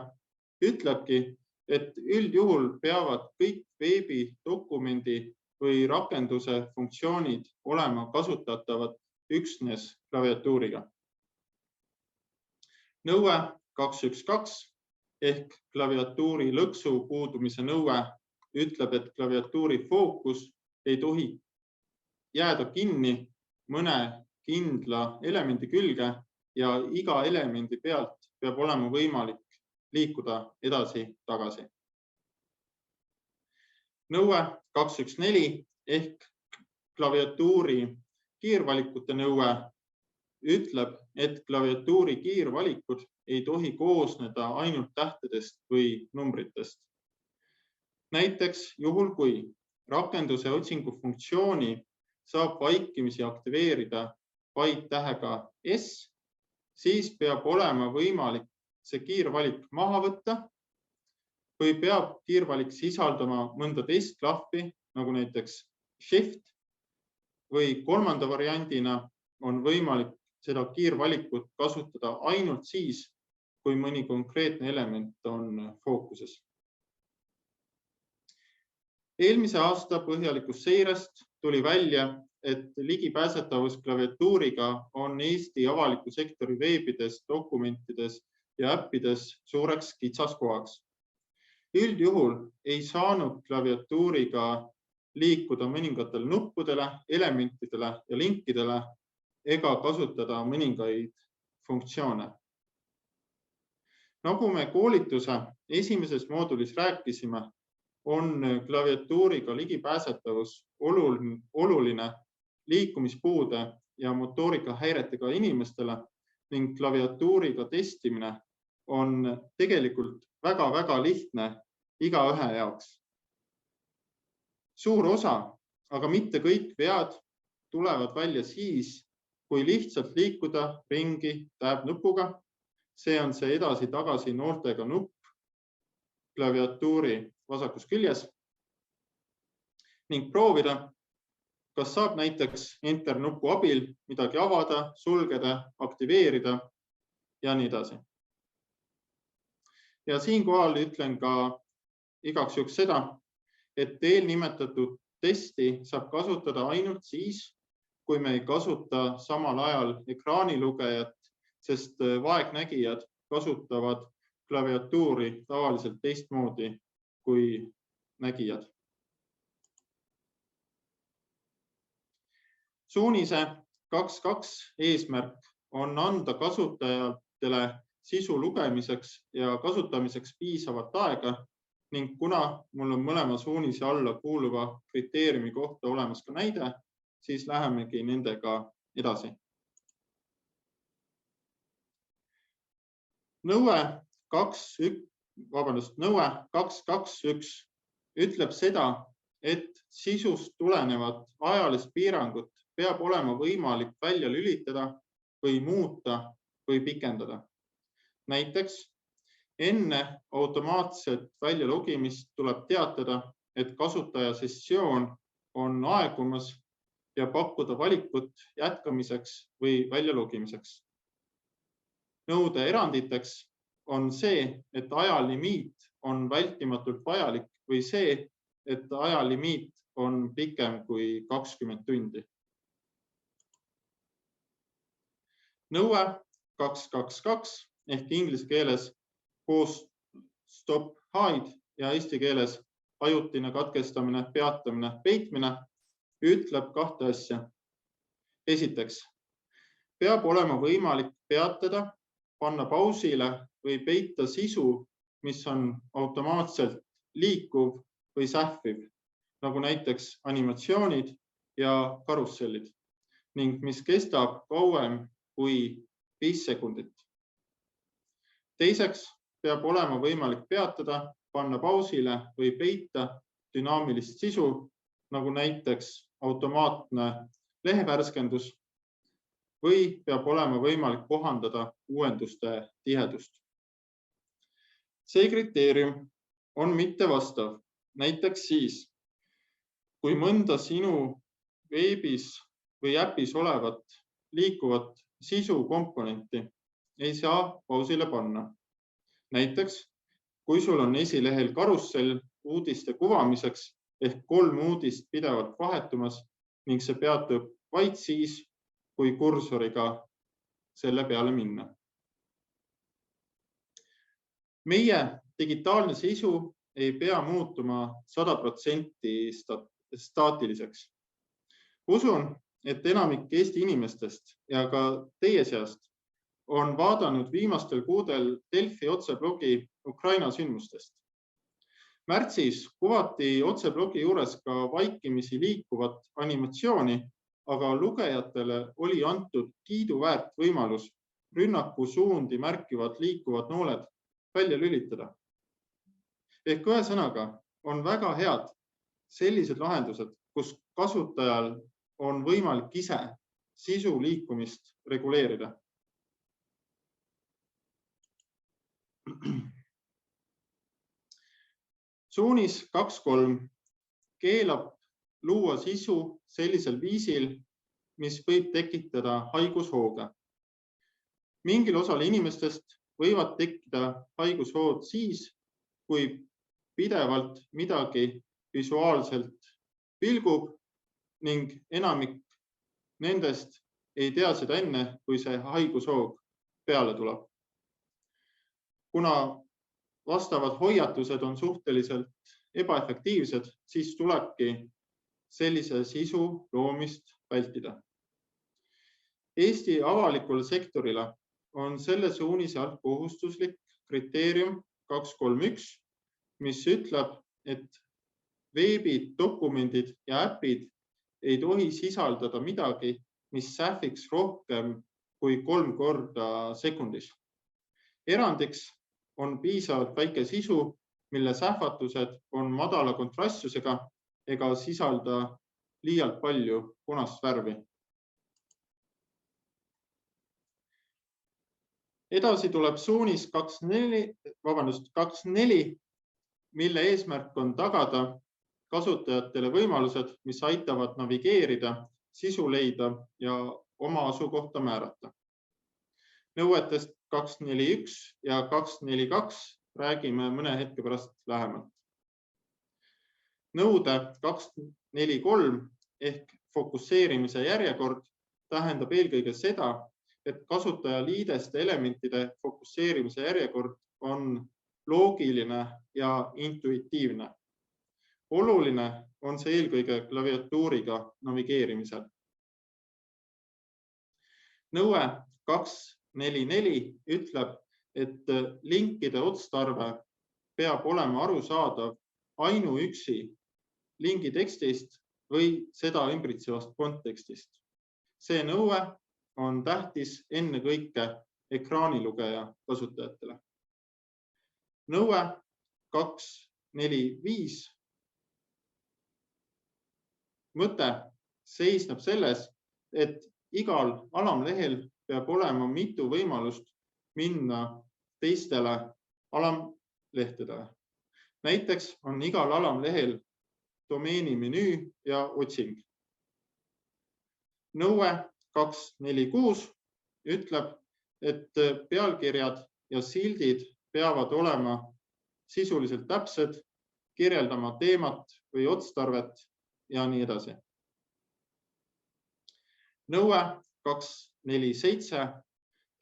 ütlebki, et üldjuhul peavad kõik veebidokumendi või rakenduse funktsioonid olema kasutatavad üksnes klaviatuuriga. Nõue 2.1.2 ehk klaviatuuri lõksu puudumise nõue ütleb, et klaviatuuri fookus ei tohi jääda kinni mõne kindla elemendi külge ja iga elemendi pealt peab olema võimalik liikuda edasi-tagasi. Nõue 2.1.4 ehk klaviatuuri kiirvalikute nõue ütleb, et klaviatuuri kiirvalikud ei tohi koosneda ainult tähtedest või numbritest. Näiteks juhul, kui rakenduse otsingu funktsiooni saab vaikimisi aktiveerida vaid tähega S, siis peab olema võimalik see kiirvalik maha võtta või peab kiirvalik sisaldama mõnda teist klahvi, nagu näiteks Shift, või kolmanda variandina on võimalik seda kiirvalikut kasutada ainult siis, kui mõni konkreetne element on fookuses. Eelmise aasta põhjalikust seirest tuli välja, et ligipääsetavus klaviatuuriga on Eesti avaliku sektori veebides, dokumentides ja äppides suureks kitsaskohaks. Üldjuhul ei saanud klaviatuuriga liikuda mõningatele nuppudele, elementidele ja linkidele ega kasutada mõningaid funktsioone. Nagu me koolituse esimeses moodulis rääkisime, on klaviatuuriga ligipääsetavus oluline liikumispuude ja motoorikahäiretega inimestele ning klaviatuuriga testimine on tegelikult väga-väga lihtne igaühe jaoks. Suur osa, aga mitte kõik vead tulevad välja siis, kui lihtsalt liikuda ringi tab-nupuga. See on see edasi-tagasi nooltega nupp klaviatuuri vasakus küljes ning proovida, kas saab näiteks Enter-nupu abil midagi avada, sulgeda, aktiveerida ja nii edasi. Ja siinkohal ütlen ka igaks juhuks seda, et eelnimetatud testi saab kasutada ainult siis, kui me ei kasuta samal ajal ekraanilugejat, sest vaegnägijad kasutavad klaviatuuri tavaliselt teistmoodi kui nägijad. Suunise 2.2 eesmärk on anda kasutajatele sisu lugemiseks ja kasutamiseks piisavat aega ning kuna mul on mõlema suunise alla kuuluva kriteeriumi kohta olemas ka näide, siis lähemegi nendega edasi. Nõue 2.2.1 ütleb seda, et sisust tulenevat ajalist piirangut peab olema võimalik välja lülitada või muuta või pikendada. Näiteks enne automaatset väljalogimist tuleb teatada, et kasutaja sessioon on aegumas ja pakkuda valikut jätkamiseks või väljalogimiseks. Nõude eranditeks on see, et ajalimiit on vältimatult vajalik või see, et ajalimiit on pikem kui 20 tundi. Nõue 2.2.2 ehk inglise keeles pause, stop, hide ja eesti keeles ajutine katkestamine, peatamine, peitmine ütleb kahte asja. Esiteks, peab olema võimalik peatada, panna pausile või peita sisu, mis on automaatselt liikuv või sähviv, nagu näiteks animatsioonid ja karussellid ning mis kestab kauem kui 5 sekundit. Teiseks peab olema võimalik peatada, panna pausile või peita dünaamilist sisu, nagu näiteks automaatne lehevärskendus või peab olema võimalik kohandada uuenduste tihedust. See kriteerium on mittevastav, näiteks siis, kui mõnda sinu veebis või äpis olevat liikuvat sisu komponenti ei saa pausile panna. Näiteks, kui sul on esilehel karussell uudiste kuvamiseks ehk 3 uudist pidevalt vahetumas ning see peatub vaid siis, kui kursoriga selle peale minna. Meie digitaalne sisu ei pea muutuma 100% staatiliseks. Usun, et enamik Eesti inimestest ja ka teie seast on vaadanud viimastel kuudel Delfi otseblogi Ukraina sündmustest. Märtsis kuvati otseblogi juures ka vaikimisi liikuvat animatsiooni, aga lugejatele oli antud kiiduväärt võimalus rünnaku suundi märkivad liikuvad nooled välja lülitada. Ehk ühesõnaga on väga head sellised lahendused, kus kasutajal on võimalik ise sisu liikumist reguleerida. Suunis 2.3 keelab luua sisu sellisel viisil, mis võib tekitada haigushooge. Mingil osal inimestest võivad tekkida haigushood siis, kui pidevalt midagi visuaalselt pilgub ning enamik nendest ei tea seda enne, kui see haigushoog peale tuleb. Kuna vastavad hoiatused on suhteliselt ebaefektiivsed, siis tulebki sellise sisu loomist vältida. Eesti avalikule sektorile on selle suunise alt kohustuslik kriteerium 2.3.1, mis ütleb, et veebid, dokumendid ja äpid ei tohi sisaldada midagi, mis sähviks rohkem kui 3 korda sekundis. Erandiks on piisavalt väike sisu, mille sähvatused on madala kontrastsusega ega sisalda liialt palju punast värvi. Edasi tuleb suunis 2.4, mille eesmärk on tagada kasutajatele võimalused, mis aitavad navigeerida, sisu leida ja oma asukohta määrata. Nõuetest 2.4.1 ja 2.4.2 räägime mõne hetke pärast lähemalt. Nõude 2.4.3 ehk fokusseerimise järjekord tähendab eelkõige seda, et kasutajaliideste elementide fokusseerimise järjekord on loogiline ja intuitiivne. Oluline on see eelkõige klaviatuuriga navigeerimisel. Nõue 244 ütleb, et linkide otstarve peab olema arusaadav ainuüksi lingi tekstist või seda ümbritsevast kontekstist. See nõue on tähtis ennekõike ekraanilugeja kasutajatele. Nõue 245 mõte seisneb selles, et igal alamlehel peab olema mitu võimalust minna teistele alamlehtedele. Näiteks on igal alamlehel domeeni menüü ja otsing. Nõue 246 ütleb, et pealkirjad ja sildid peavad olema sisuliselt täpsed, kirjeldama teemat või otstarvet ja nii edasi. Nõue 247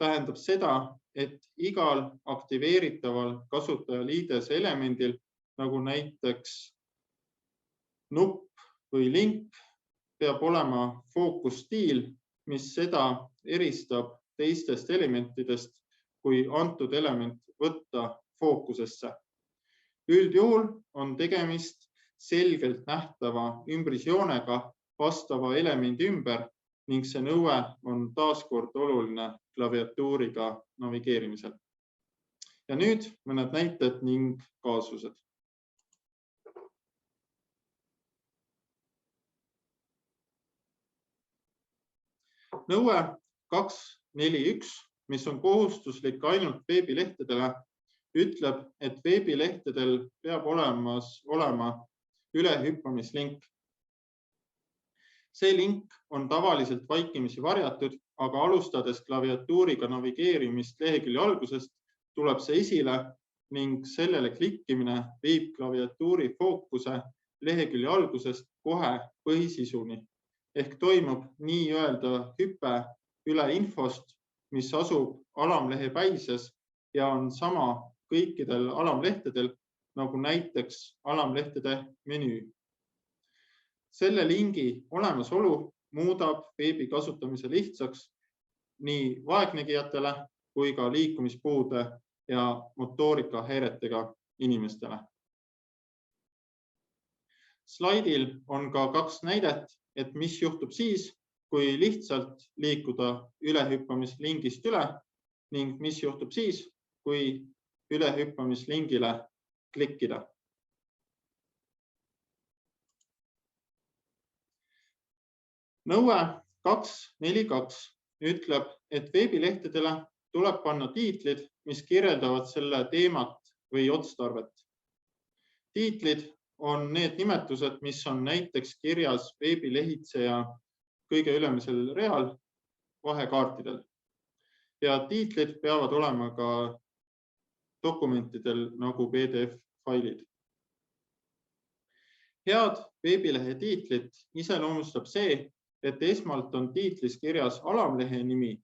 tähendab seda, et igal aktiveeritaval kasutajaliidese elemendil, nagu näiteks nupp või link, peab olema fookusstiil, mis seda eristab teistest elementidest, kui antud element võtta fookusesse. Üldjuhul on tegemist selgelt nähtava ümbrisjoonega vastava elemendi ümber ning see nõue on taaskord oluline klaviatuuriga navigeerimisel. Ja nüüd mõned näited ning kaasused. Nõue 241, mis on kohustuslik ainult veebilehtedele, ütleb, et veebilehtedel peab olema ülehüppamislink. See link on tavaliselt vaikimisi varjatud, aga alustades klaviatuuriga navigeerimist lehekülje algusest tuleb see esile ning sellele klikkimine viib klaviatuuri fookuse lehekülje algusest kohe põhisisuni. Ehk toimub nii-öelda hüpe üle infost, mis asub alamlehe päises ja on sama kõikidel alamlehtedel, nagu näiteks alamlehtede menüü. Selle lingi olemasolu muudab veebi kasutamise lihtsaks nii vaegnägijatele kui ka liikumispuude ja motoorikahäiretega inimestele. Slaidil on ka kaks näidet, et mis juhtub siis, kui lihtsalt liikuda ülehüppamislingist üle ning mis juhtub siis, kui ülehüppamislingile klikkida. Nõue 242 ütleb, et veebilehtedele tuleb panna tiitlid, mis kirjeldavad selle teemat või otstarvet. Tiitlid on need nimetused, mis on näiteks kirjas veebilehitseja kõige ülemisel real vahekaartidel. Ja tiitlid peavad olema ka dokumentidel nagu PDF-failid. Head veebilehe tiitlit iseloomustab see, et esmalt on tiitlis kirjas alamlehe nimi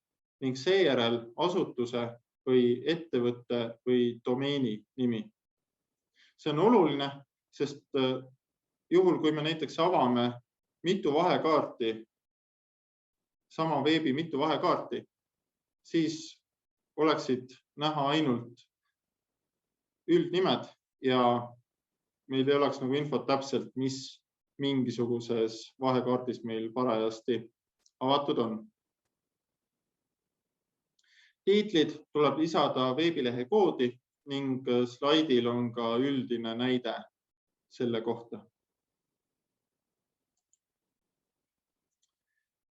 ning seejärel asutuse või ettevõtte või domeeni nimi. See on oluline, sest juhul, kui me näiteks avame mitu vahekaarti, sama veebi mitu vahekaarti, siis oleksid näha ainult üldnimed ja meil ei oleks nagu infot täpselt, mis mingisuguses vahekaardis meil parajasti avatud on. Tiitlid tuleb lisada veebilehe koodi ning slaidil on ka üldine näide selle kohta.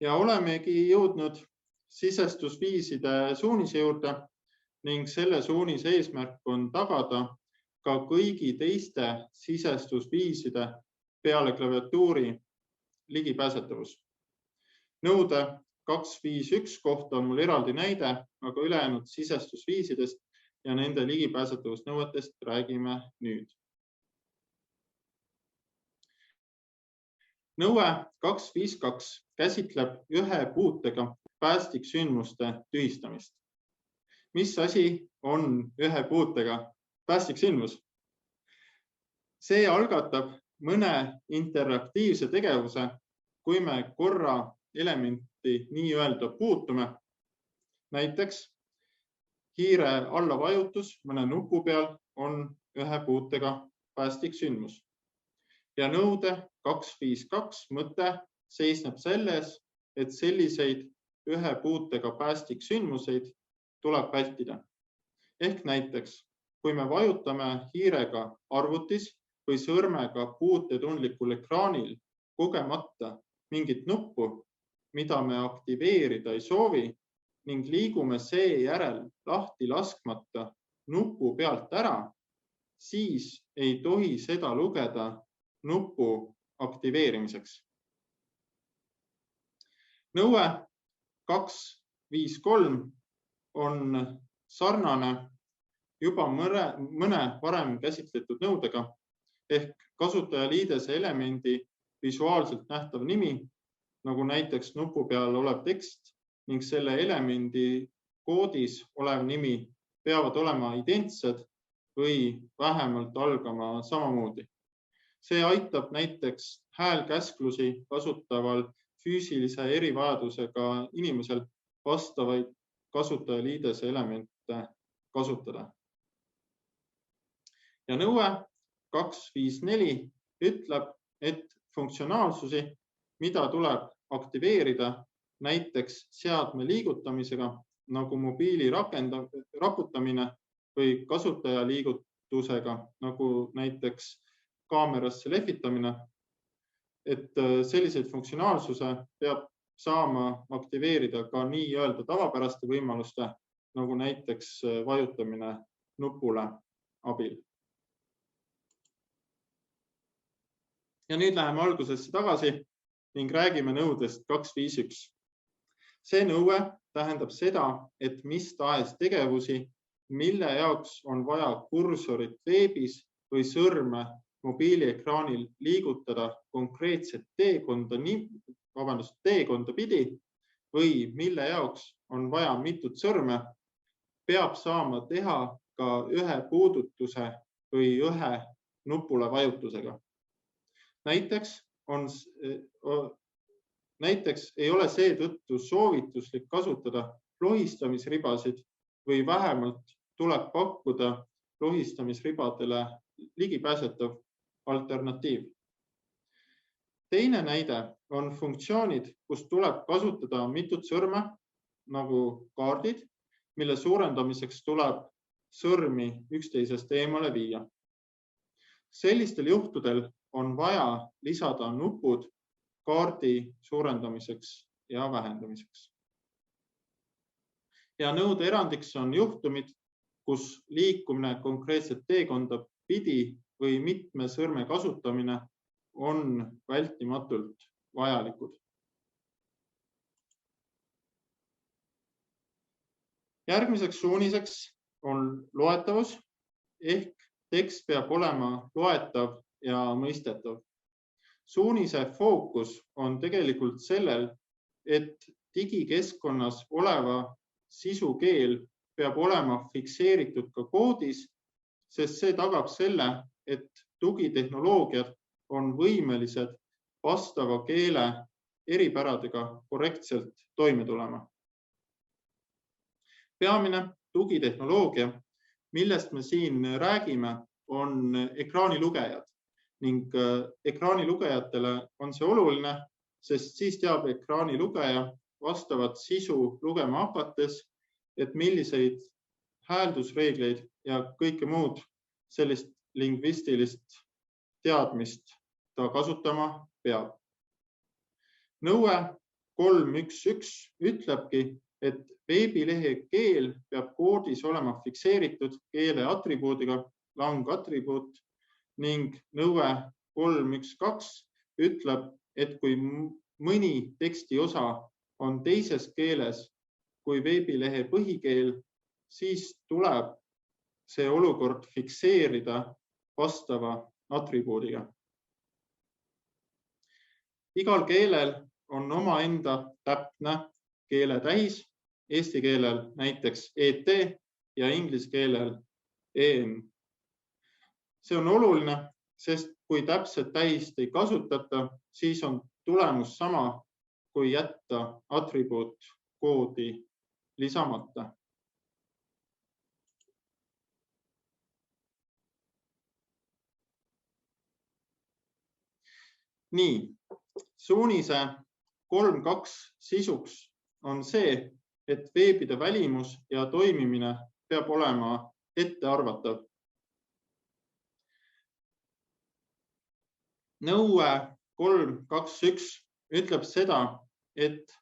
Ja olemegi jõudnud sisestusviiside suunise juurde ning selle suunise eesmärk on tagada ka kõigi teiste sisestusviiside peale klaviatuuri ligipääsetavus. Nõude 251 kohta on mul eraldi näide, aga ülejäänud sisestusviisidest ja nende ligipääsetavusnõuetest räägime nüüd. Nõue 252 käsitleb ühe puutega päästiksündmuste tühistamist. Mis asi on ühe puutega päästiksündmus? See algatab mõne interaktiivse tegevuse, kui me korra elementi nii-öelda puutume. Näiteks kiire allavajutus mõne nupu peal on ühe puutega päästiksündmus. Ja nõude 252 mõte seisneb selles, et selliseid ühe puutega päästiksündmuseid tuleb vältida. Ehk näiteks, kui me vajutame hiirega arvutis või sõrmega puutetundlikul ekraanil kogemata mingit nuppu, mida me aktiveerida ei soovi ning liigume seejärel lahti laskmata nupu pealt ära, siis ei tohi seda lugeda nupu aktiveerimiseks. Nõue 253 on sarnane juba mõne varem käsitletud nõudega ehk kasutajaliidese elemendi visuaalselt nähtav nimi, nagu näiteks nupu peal olev tekst ning selle elemendi koodis olev nimi peavad olema identsed või vähemalt algama samamoodi. See aitab näiteks häälkäsklusi kasutaval füüsilise erivajadusega inimesel vastavaid kasutajaliidese elemente kasutada. Ja nõue 254 ütleb, et funktsionaalsusi, mida tuleb aktiveerida näiteks seadme liigutamisega, nagu mobiili raputamine või kasutajaliigutusega, nagu näiteks kaamerasse lehvitamine, et selliseid funktsionaalsuse peab saama aktiveerida ka nii-öelda tavapäraste võimaluste, nagu näiteks vajutamine nupule abil. Ja nüüd läheme algusesse tagasi ning räägime nõudest 251. See nõue tähendab seda, et mis tahes tegevusi, mille jaoks on vaja kursorit veebis või sõrme mobiiliekraanil liigutada konkreetset teekonda pidi või mille jaoks on vaja mitut sõrme, peab saama teha ka ühe puudutuse või ühe nupule vajutusega. Näiteks ei ole seetõttu soovituslik kasutada lohistamisribasid või vähemalt tuleb pakkuda lohistamisribadele ligipääsetav alternatiiv. Teine näide on funktsioonid, kus tuleb kasutada mitut sõrme, nagu kaardid, mille suurendamiseks tuleb sõrmi üksteisest eemale viia. Sellistel juhtudel on vaja lisada nupud kaardi suurendamiseks ja vähendamiseks. Ja nõude erandiks on juhtumid, kus liikumine konkreetset teekonda pidi või mitme sõrme kasutamine on vältimatult vajalikud. Järgmiseks suuniseks on loetavus ehk tekst peab olema loetav ja mõistetav. Suunise fookus on tegelikult sellel, et digikeskkonnas oleva sisukeel peab olema fikseeritud ka koodis, sest see tagab selle, et tugitehnoloogiad on võimelised vastava keele eripäradega korrektselt toime tulema. Peamine tugitehnoloogia, millest me siin räägime, on ekraanilugejad ning ekraanilugejatele on see oluline, sest siis teab ekraanilugeja vastavat sisu lugema hakates, et milliseid hääldusreegleid ja kõike muud sellist lingvistilist teadmist ta kasutama peab. Nõue 311 ütlebki, et veebilehe keel peab koodis olema fikseeritud keele atribuudiga langatribuut ning nõue 312 ütleb, et kui mõni teksti osa on teises keeles kui veebilehe põhikeel, siis tuleb see olukord fikseerida vastava atribuudiga. Igal keelel on omaenda täpne keeletähis, eesti keelel näiteks ET ja inglise keelel EN. See on oluline, sest kui täpset tähist ei kasutata, siis on tulemus sama, kui jätta atribuut koodi lisamata. Nii, suunise 3.2 sisuks on see, et veebide välimus ja toimimine peab olema ettearvatav. Nõue 3.2.1 ütleb seda, et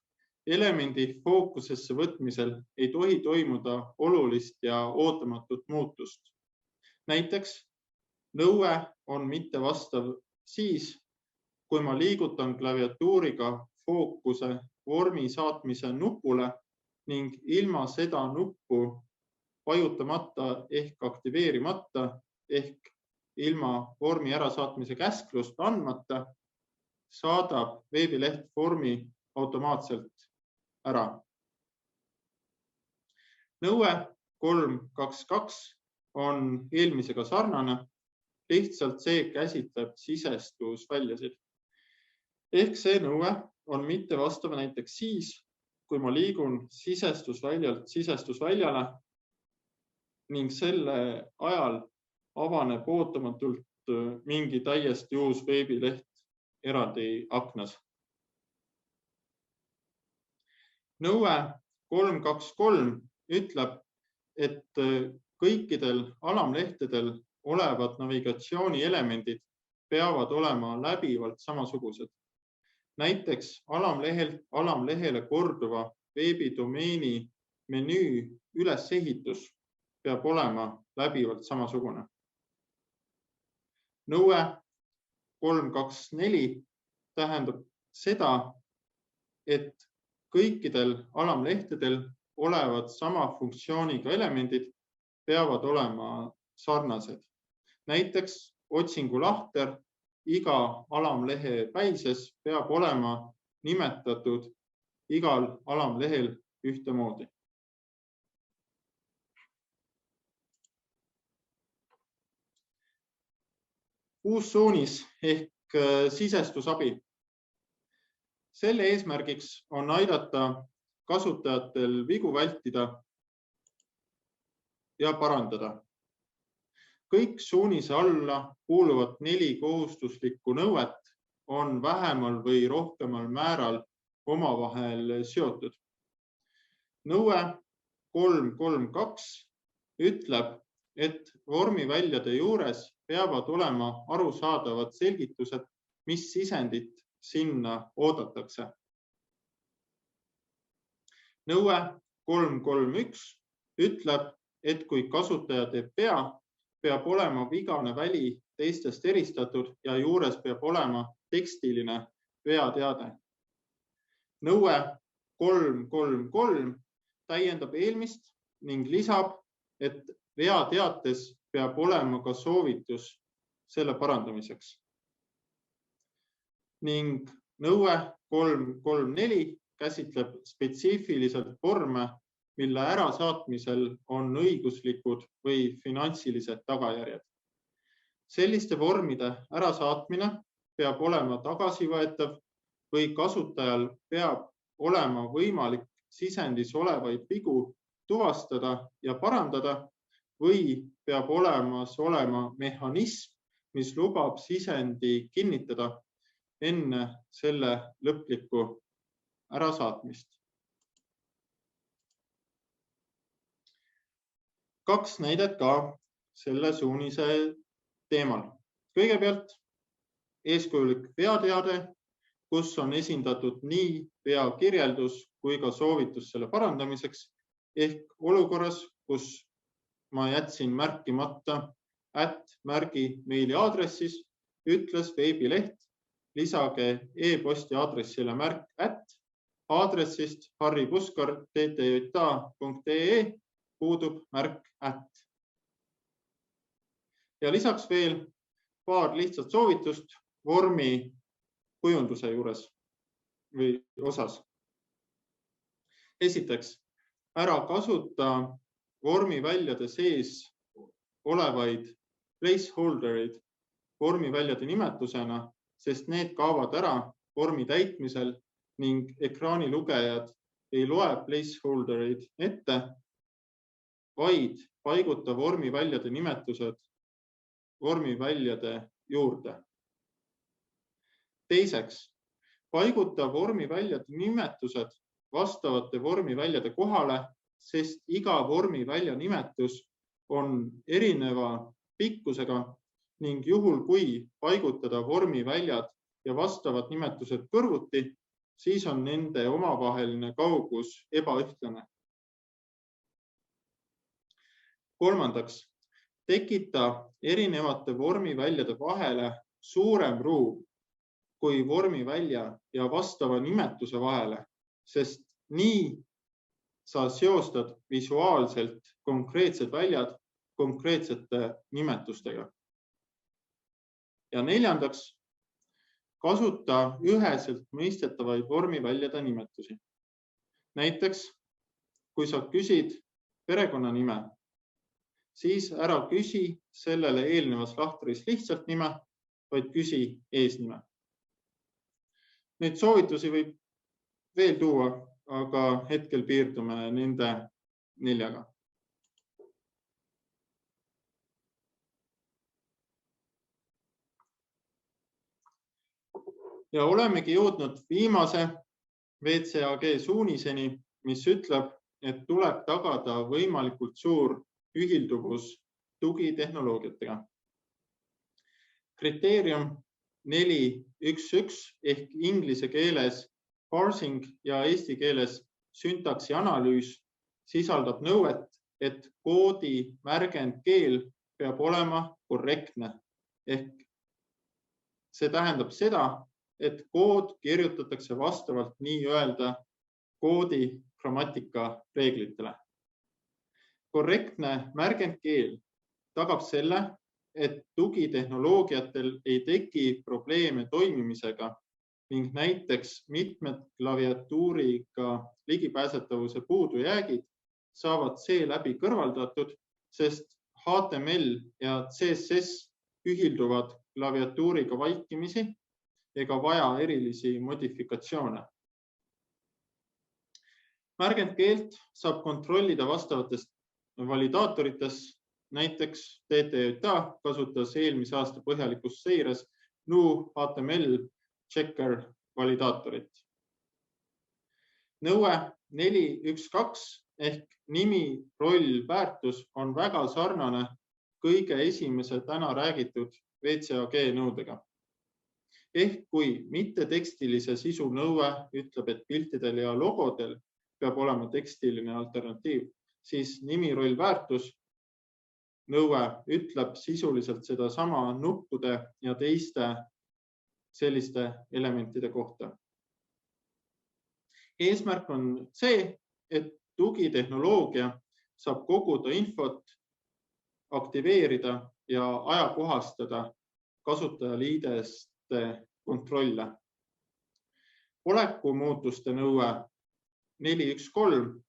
elemendi fookusesse võtmisel ei tohi toimuda olulist ja ootamatut muutust. Näiteks nõue on mittevastav siis, kui ma liigutan klaviatuuriga fookuse vormi saatmise nupule ning ilma seda nuppu vajutamata ehk aktiveerimata ehk ilma vormi ärasaatmise käsklust andmata saadab veebileht vormi automaatselt ära. Nõue 3.2.2 on eelmisega sarnane, lihtsalt see käsitleb sisestusväljasid. Ehk see nõue on mittevastav näiteks siis, kui ma liigun sisestusväljalt sisestusväljale ning selle ajal avaneb ootamatult mingi täiesti uus veebileht eraldi aknas. Nõue 3.2.3 ütleb, et kõikidel alamlehtedel olevad navigatsioonielemendid peavad olema läbivalt samasugused. Näiteks alamlehele korduva veebidomeeni menüü ülesehitus peab olema läbivalt samasugune. Nõue 3.2.4 tähendab seda, et kõikidel alamlehtedel olevad sama funktsiooniga elemendid peavad olema sarnased. Näiteks otsingulahter iga alamlehe päises peab olema nimetatud igal alamlehel ühtemoodi. Uus suunis ehk sisestusabi. Selle eesmärgiks on aidata kasutajatel vigu vältida ja parandada. Kõik suunise alla kuuluvad 4 kohustuslikku nõuet on vähemal või rohkemal määral omavahel seotud. Nõue 3.3.2 ütleb, et vormiväljade juures peavad olema arusaadavad selgitused, mis sisendit sinna oodatakse. Nõue 3.3.1 ütleb, et kui kasutaja teeb vea, peab olema vigane väli teistest eristatud ja juures peab olema tekstiline veateade. Nõue 3.3.3 täiendab eelmist ning lisab, et veateates peab olema ka soovitus selle parandamiseks. Ning nõue 3.3.4 käsitleb spetsiifiliselt vorme, mille ärasaatmisel on õiguslikud või finantsilised tagajärjed. Selliste vormide ärasaatmine peab olema tagasivõetav või kasutajal peab olema võimalik sisendis olevaid vigu tuvastada ja parandada või peab olemas olema mehhanism, mis lubab sisendi kinnitada enne selle lõplikku ärasaatmist. 2 näidet ka selle suunise teemal. Kõigepealt eeskujulik veateade, kus on esindatud nii veakirjeldus kui ka soovitus selle parandamiseks ehk olukorras, kus ma jätsin märkimata @ meiliaadressis, ütles veebileht, lisage e-posti aadressile märk @ aadressist harripuskar@ttj.ee puudub märk @. Ja lisaks veel paar lihtsat soovitust vormi kujunduse juures või osas. Esiteks, ära kasuta vormiväljade sees olevaid placeholderid vormiväljade nimetusena, sest need kaovad ära vormi täitmisel ning ekraanilugejad ei loe placeholderid ette, vaid paiguta vormiväljade nimetused vormiväljade juurde. Teiseks, paiguta vormiväljade nimetused vastavate vormiväljade kohale, sest iga vormivälja nimetus on erineva pikkusega ning juhul, kui paigutada vormiväljad ja vastavad nimetused kõrvuti, siis on nende omavaheline kaugus ebaühtlane. Kolmandaks, tekita erinevate vormiväljade vahele suurem ruum kui vormivälja ja vastava nimetuse vahele, sest nii sa seostad visuaalselt konkreetsed väljad konkreetsete nimetustega. Ja neljandaks, kasuta üheselt mõistetavaid vormiväljade nimetusi. Näiteks, kui sa küsid perekonnanime, siis ära küsi sellele eelnevas lahtris lihtsalt nime, vaid küsi eesnime. Neid soovitusi võib veel tuua, aga hetkel piirdume nende 4. Ja olemegi jõudnud viimase VCAG suuniseni, mis ütleb, et tuleb tagada võimalikult suur ühilduvus tugitehnoloogiatega. Kriteerium 4.1.1 ehk inglise keeles parsing ja eesti keeles syntaksi analüüs sisaldab nõuet, et koodi märgendkeel peab olema korrektne. Ehk see tähendab seda, et kood kirjutatakse vastavalt nii-öelda koodi grammatika reeglitele. Korrektne märgendkeel tagab selle, et tugitehnoloogiatel ei teki probleeme toimimisega ning näiteks mitmed klaviatuuriga ligipääsetavuse puudujäägid saavad seeläbi kõrvaldatud, sest HTML ja CSS ühilduvad klaviatuuriga vaikimisi ega vaja erilisi modifikatsioone. Märgendkeelt saab kontrollida vastavatest validaatoritest, näiteks TTJA kasutas eelmise aasta põhjalikus seires GNU HTML checker validaatorit. Nõue 4.1.2 ehk nimi, roll, väärtus on väga sarnane kõige esimese täna räägitud VCAG nõudega. Ehk kui mittetekstilise sisu nõue ütleb, et piltidel ja logodel peab olema tekstiline alternatiiv, siis nimi, roll, väärtus nõue ütleb sisuliselt seda sama nuppude ja teiste selliste elementide kohta. Eesmärk on see, et tugitehnoloogia saab koguda infot, aktiveerida ja ajakohastada kasutajaliideste kontrolle. Olekumuutuste nõue 4.1.3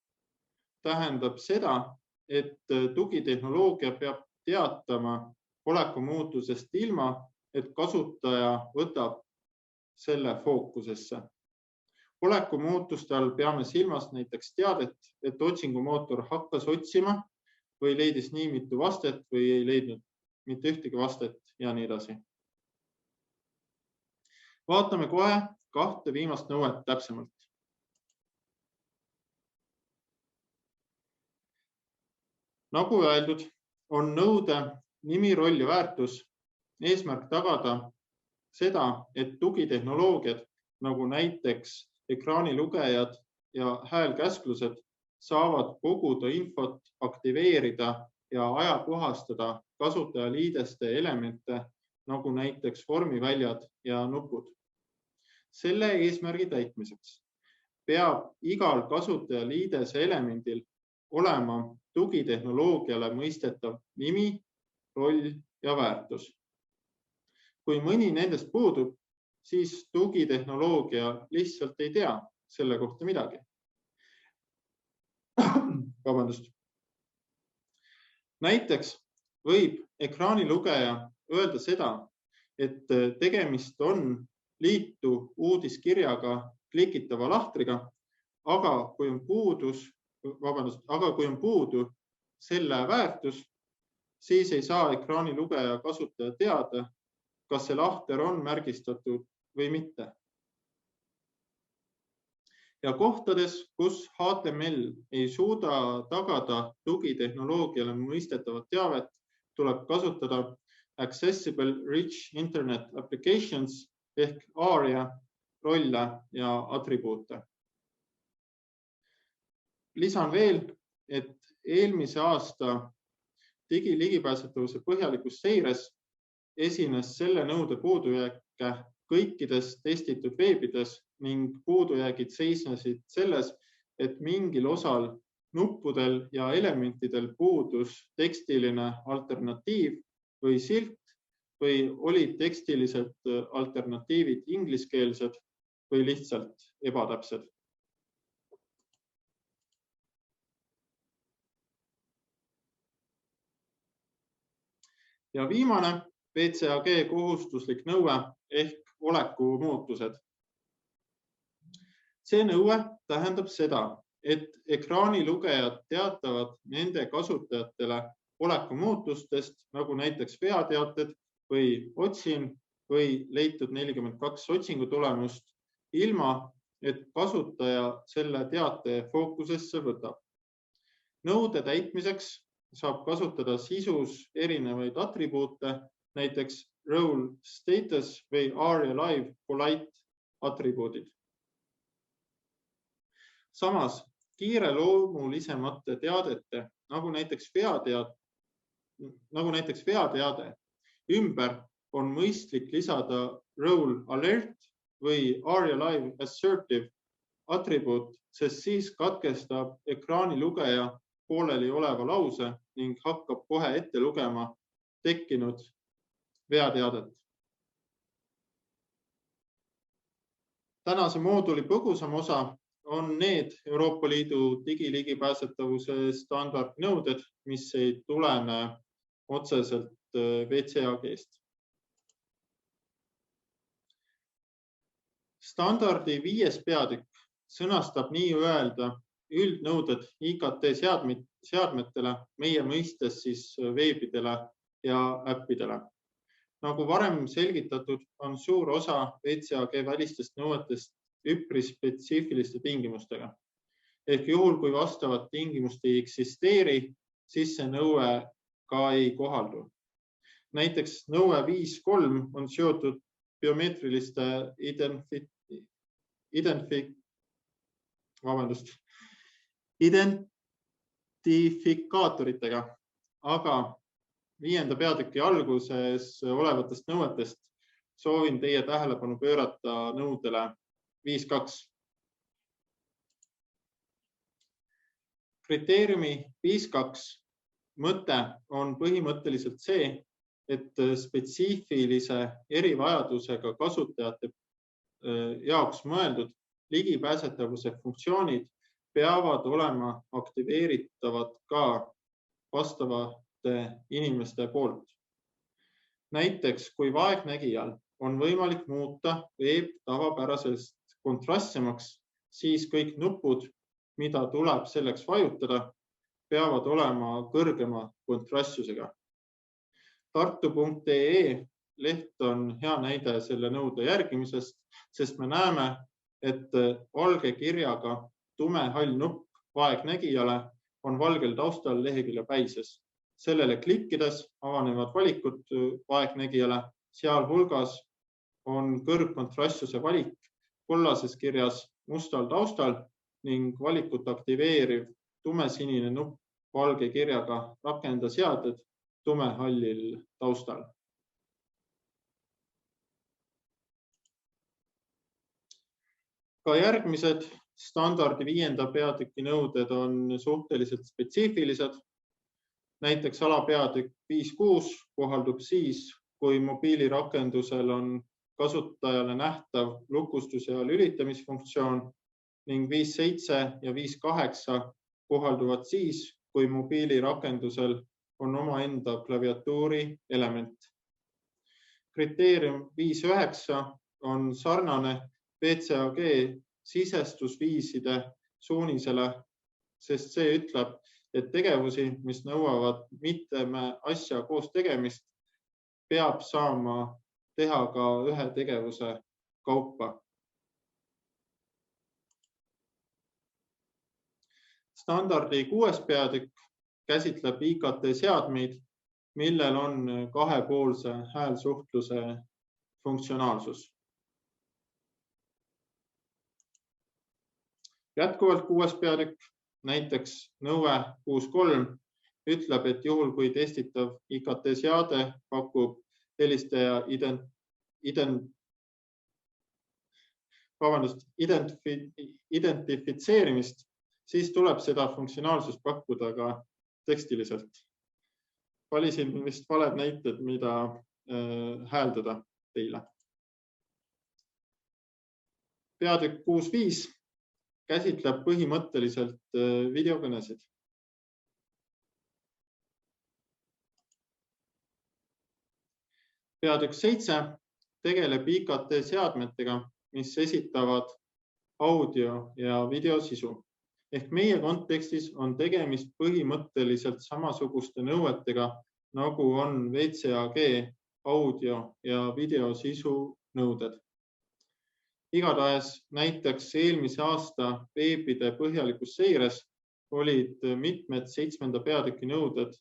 tähendab seda, et tugitehnoloogia peab teatama olekumuutusest ilma, et kasutaja võtab selle fookusesse. Olekumuutuste all peame silmas näiteks teadet, et otsingumootor hakkas otsima või leidis nii mitu vastet või ei leidnud mitte ühtegi vastet ja nii edasi. Vaatame kohe 2 viimast nõuet täpsemalt. Nagu öeldud, on nõude nimi, roll ja väärtus eesmärk tagada seda, et tugitehnoloogiad nagu näiteks ekraanilugejad ja häälkäsklused saavad koguda infot, aktiveerida ja ajakohastada kasutajaliideste elemente nagu näiteks vormiväljad ja nupud. Selle eesmärgi täitmiseks peab igal kasutajaliidese elemendil olema tugitehnoloogiale mõistetav nimi, roll ja väärtus. Kui mõni nendest puudub, siis tugitehnoloogia lihtsalt ei tea selle kohta midagi. Vabandust. Näiteks võib ekraanilugeja öelda seda, et tegemist on liitu uudiskirjaga klikitava lahtriga, aga kui on puudu selle väärtus, siis ei saa ekraanilugeja kasutaja teada, kas see lahter on märgistatud või mitte. Ja kohtades, kus HTML ei suuda tagada tugitehnoloogiale mõistetavat teavet, tuleb kasutada Accessible Rich Internet Applications ehk ARIA rolle ja atribuute. Lisan veel, et eelmise aasta digiligipääsetavuse põhjalikus seires esines selle nõude puudujääke kõikides testitud veebides ning puudujäägid seisnesid selles, et mingil osal nuppudel ja elementidel puudus tekstiline alternatiiv või silt või olid tekstilised alternatiivid ingliskeelsed või lihtsalt ebatäpsed. Ja viimane PCAG kohustuslik nõue ehk oleku muutused. See nõue tähendab seda, et ekraanilugejad teatavad nende kasutajatele oleku muutustest, nagu näiteks veateated või otsin või leitud 42 otsingu tulemust, ilma et kasutaja selle teate fookusesse võtab. Nõude täitmiseks saab kasutada sisus erinevaid atribuute, näiteks role status või ARIA live polite atribuudid. Samas kiireloomulisemate teadete, nagu näiteks veateade, ümber on mõistlik lisada role alert või ARIA live assertive atribuut, sest siis katkestab ekraanilugeja pooleli oleva lause ning hakkab kohe ette lugema tekkinud veateadet. Tänase mooduli põgusam osa on need Euroopa Liidu digiligipääsetavuse standardnõuded, mis ei tulene otseselt PCAG-st. Standardi 5. peatükk sõnastab nii-öelda üldnõuded IKT seadmetele, meie mõistes siis veebidele ja äppidele. Nagu varem selgitatud, on suur osa PCAG välistest nõuetest üpris spetsiifiliste tingimustega. Ehk juhul, kui vastavat tingimust ei eksisteeri, siis see nõue ka ei kohaldu. Näiteks nõue 5.3 on seotud biomeetriliste identifikaatoritega, aga 5. peatüki alguses olevatest nõuetest soovin teie tähelepanu pöörata nõudele 5.2. Kriteeriumi 5.2 mõte on põhimõtteliselt see, et spetsiifilise erivajadusega kasutajate jaoks mõeldud ligipääsetavuse funktsioonid peavad olema aktiveeritavad ka vastavate inimeste poolt. Näiteks, kui vaegnägijal on võimalik muuta veeb tavapärasest kontrastsemaks, siis kõik nupud, mida tuleb selleks vajutada, peavad olema kõrgema kontrastsusega. Tartu.ee leht on hea näide selle nõude järgimisest, sest me näeme, et valge kirjaga tumehall nupp vaegnägijale on valgel taustal lehekülje päises. Sellele klikkides avanevad valikud vaegnägijale, sealhulgas on kõrgkontrastsuse valik kollases kirjas mustal taustal ning valikut aktiveeriv tumesinine nupp valge kirjaga rakenda seaded tumehallil taustal. Ka järgmised standardi 5. peatüki nõuded on suhteliselt spetsiifilised. Näiteks alapeatükk 5.6 kohaldub siis, kui mobiilirakendusel on kasutajale nähtav lukustus- ja lülitamisfunktsioon ning 5.7 ja 5.8 kohalduvad siis, kui mobiilirakendusel on omaenda klaviatuuri element. Kriteerium 5.9 on sarnane WCAG sisestusviiside suunisele, sest see ütleb, et tegevusi, mis nõuavad mitme asja koos tegemist, peab saama teha ka ühe tegevuse kaupa. Standardi 6. peatükk käsitleb IKT seadmeid, millel on kahepoolse häälsuhtluse funktsionaalsus. Jätkuvalt 6. peatükk, näiteks nõue 6.3 ütleb, et juhul, kui testitav IKT seade pakub helistaja identifitseerimist, siis tuleb seda funktsionaalsust pakkuda ka tekstiliselt. Valisin vist valed näited, mida hääldada teile. Peatükk 6.5 käsitleb põhimõtteliselt videokõnesid. Peatükk 7 tegeleb IKT seadmetega, mis esitavad audio- ja videosisu. Ehk meie kontekstis on tegemist põhimõtteliselt samasuguste nõuetega, nagu on WCAG audio- ja videosisu nõuded. Igatahes näiteks eelmise aasta veebide põhjalikus seires olid mitmed 7. peatüki nõuded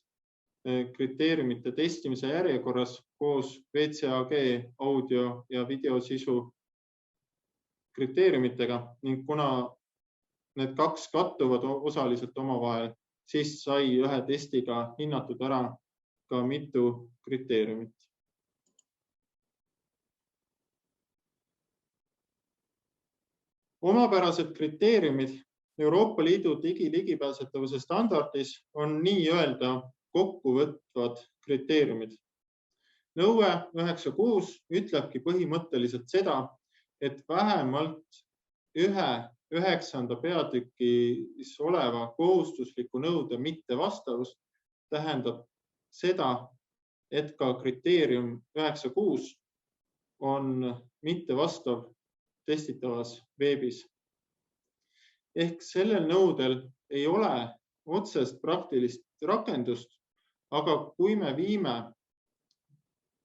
kriteeriumite testimise järjekorras koos WCAG audio- ja videosisu kriteeriumitega ning kuna need kaks kattuvad osaliselt omavahel, siis sai ühe testiga hinnatud ära ka mitu kriteeriumit. Omapärased kriteeriumid Euroopa Liidu digiligipääsetavuse standardis on nii-öelda kokkuvõtvad kriteeriumid. Nõue 9.6 ütlebki põhimõtteliselt seda, et vähemalt ühe 9. peatükis oleva kohustusliku nõude mittevastavus tähendab seda, et ka kriteerium 9.6 on mittevastav testitavas veebis. Ehk sellel nõudel ei ole otsest praktilist rakendust, aga kui me viime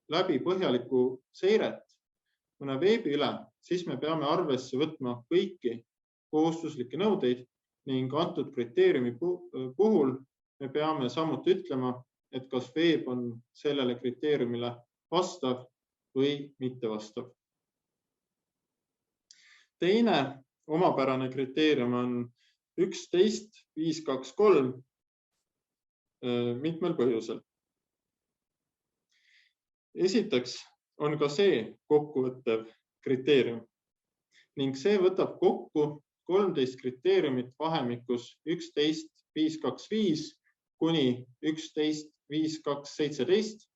läbi põhjalikku seiret mõne veebi üle, siis me peame arvesse võtma kõiki kohustuslikke nõudeid ning antud kriteeriumi puhul me peame samuti ütlema, et kas veeb on sellele kriteeriumile vastav või mittevastav. Teine omapärane kriteerium on 11.5.2.3 mitmel põhjusel. Esiteks on ka see kokkuvõttev kriteerium ning see võtab kokku 13 kriteeriumit vahemikus 11.5.2.5 kuni 11.5.2.17.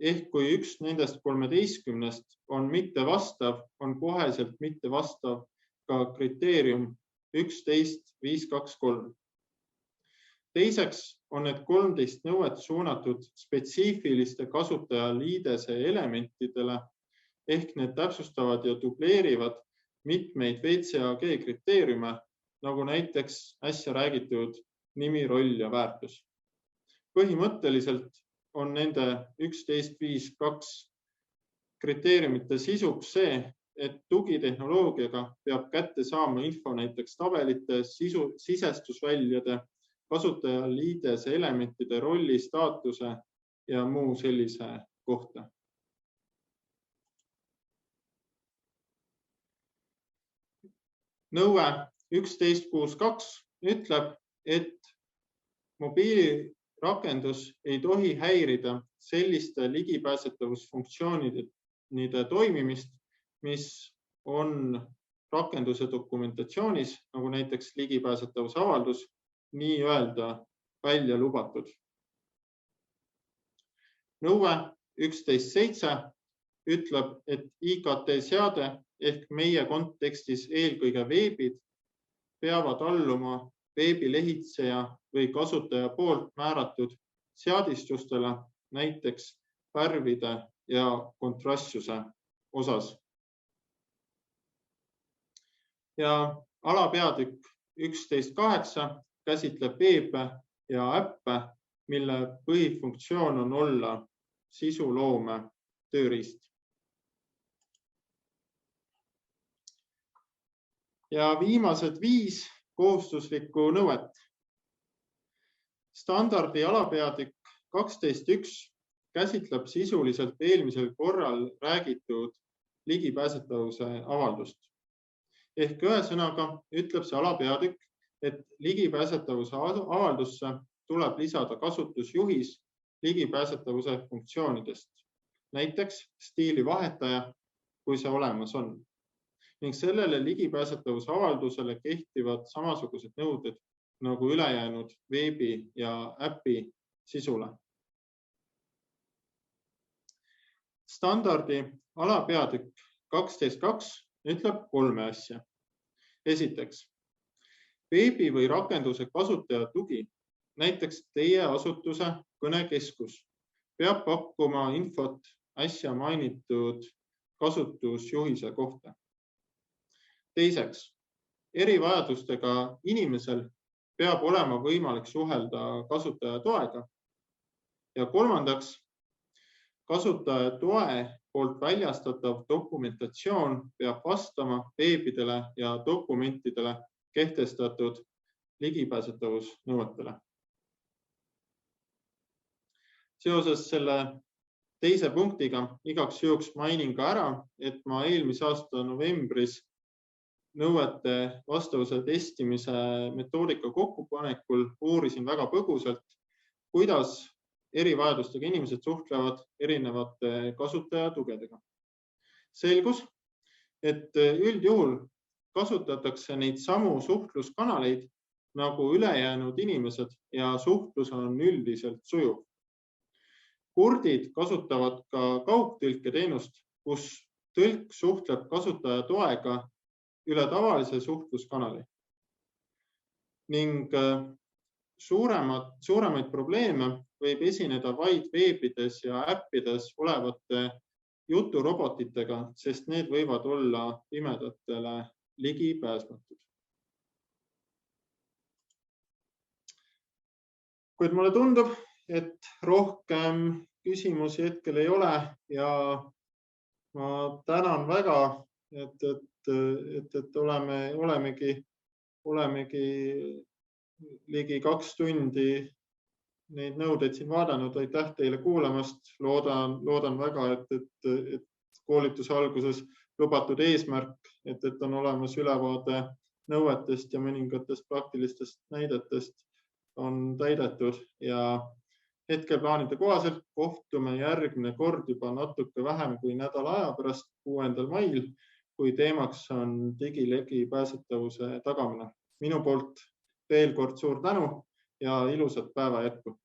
Ehk kui üks nendest 13 on mittevastav, on koheselt mittevastav ka kriteerium 11.5.2.3. Teiseks on need 13 nõuet suunatud spetsiifiliste kasutajaliidese elementidele ehk need täpsustavad ja dubleerivad mitmeid WCAG kriteeriume, nagu näiteks äsja räägitud nimi, roll ja väärtus. Põhimõtteliselt on nende 11.5.2 kriteeriumite sisuks see, et tugitehnoloogiaga peab kätte saama info näiteks tabelite, sisestusväljade, kasutajaliidese elementide rolli, staatuse ja muu sellise kohta. Nõue 11.6.2 ütleb, et mobiilirakendus ei tohi häirida selliste ligipääsetavusfunktsioonide toimimist, mis on rakenduse dokumentatsioonis, nagu näiteks ligipääsetavuse avaldus, nii-öelda välja lubatud. Nõue 11.7 ütleb, et IKT seade ehk meie kontekstis eelkõige veebid peavad alluma veebilehitseja või kasutaja poolt määratud seadistustele, näiteks värvide ja kontrastsuse osas. Ja alapeatükk 11.8 käsitleb veebe ja äppe, mille põhifunktsioon on olla sisuloome tööriist. Ja viimased 5 kohustuslikku nõuet. Standardi alapeatükk 12.1 käsitleb sisuliselt eelmisel korral räägitud ligipääsetavuse avaldust. Ehk ühesõnaga ütleb see alapeatükk, et ligipääsetavuse avaldusse tuleb lisada kasutusjuhis ligipääsetavuse funktsioonidest, näiteks stiili vahetaja, kui see olemas on. Ning sellele ligipääsetavuse avaldusele kehtivad samasugused nõuded nagu ülejäänud veebi ja äpi sisule. Standardi alapeatükk 12.2 ütleb 3 asja. Esiteks, veebi või rakenduse kasutaja tugi, näiteks teie asutuse kõnekeskus, peab pakkuma infot äsja mainitud kasutusjuhise kohta. Teiseks, erivajadustega inimesel peab olema võimalik suhelda kasutaja toega. Ja kolmandaks, kasutaja toe poolt väljastatav dokumentatsioon peab vastama veebidele ja dokumentidele kehtestatud ligipääsetavusnõuetele. Seoses selle teise punktiga igaks juhuks mainin ka ära, et ma eelmise aasta novembris nõuete vastavuse testimise metoodika kokkupanekul uurisin väga põgusalt, kuidas erivajadustega inimesed suhtlevad erinevate kasutajatugedega. Selgus, et üldjuhul kasutatakse neid samu suhtluskanaleid nagu ülejäänud inimesed ja suhtlus on üldiselt sujuv. Kurdid kasutavad ka kaugtõlketeenust, kus tõlk suhtleb kasutaja toega üle tavalise suhtluskanali. Ning suuremaid probleeme võib esineda vaid veebides ja äppides olevate juturobotitega, sest need võivad olla pimedatele ligipääsmatud. Kuid mulle tundub, et rohkem küsimusi hetkel ei ole ja ma tänan väga, et olemegi ligi 2 tundi neid nõudeid siin vaadanud. Aitäh teile kuulamast. Loodan väga, et koolituse alguses lubatud eesmärk, et on olemas ülevaade nõuetest ja mõningatest praktilistest näidetest on täidetud ja hetkel plaanide kohaselt kohtume järgmine kord juba natuke vähem kui nädala aja pärast 6. mail, kui teemaks on digiligipääsetavuse tagamine. Minu poolt veel kord suur tänu ja ilusat päeva jätku.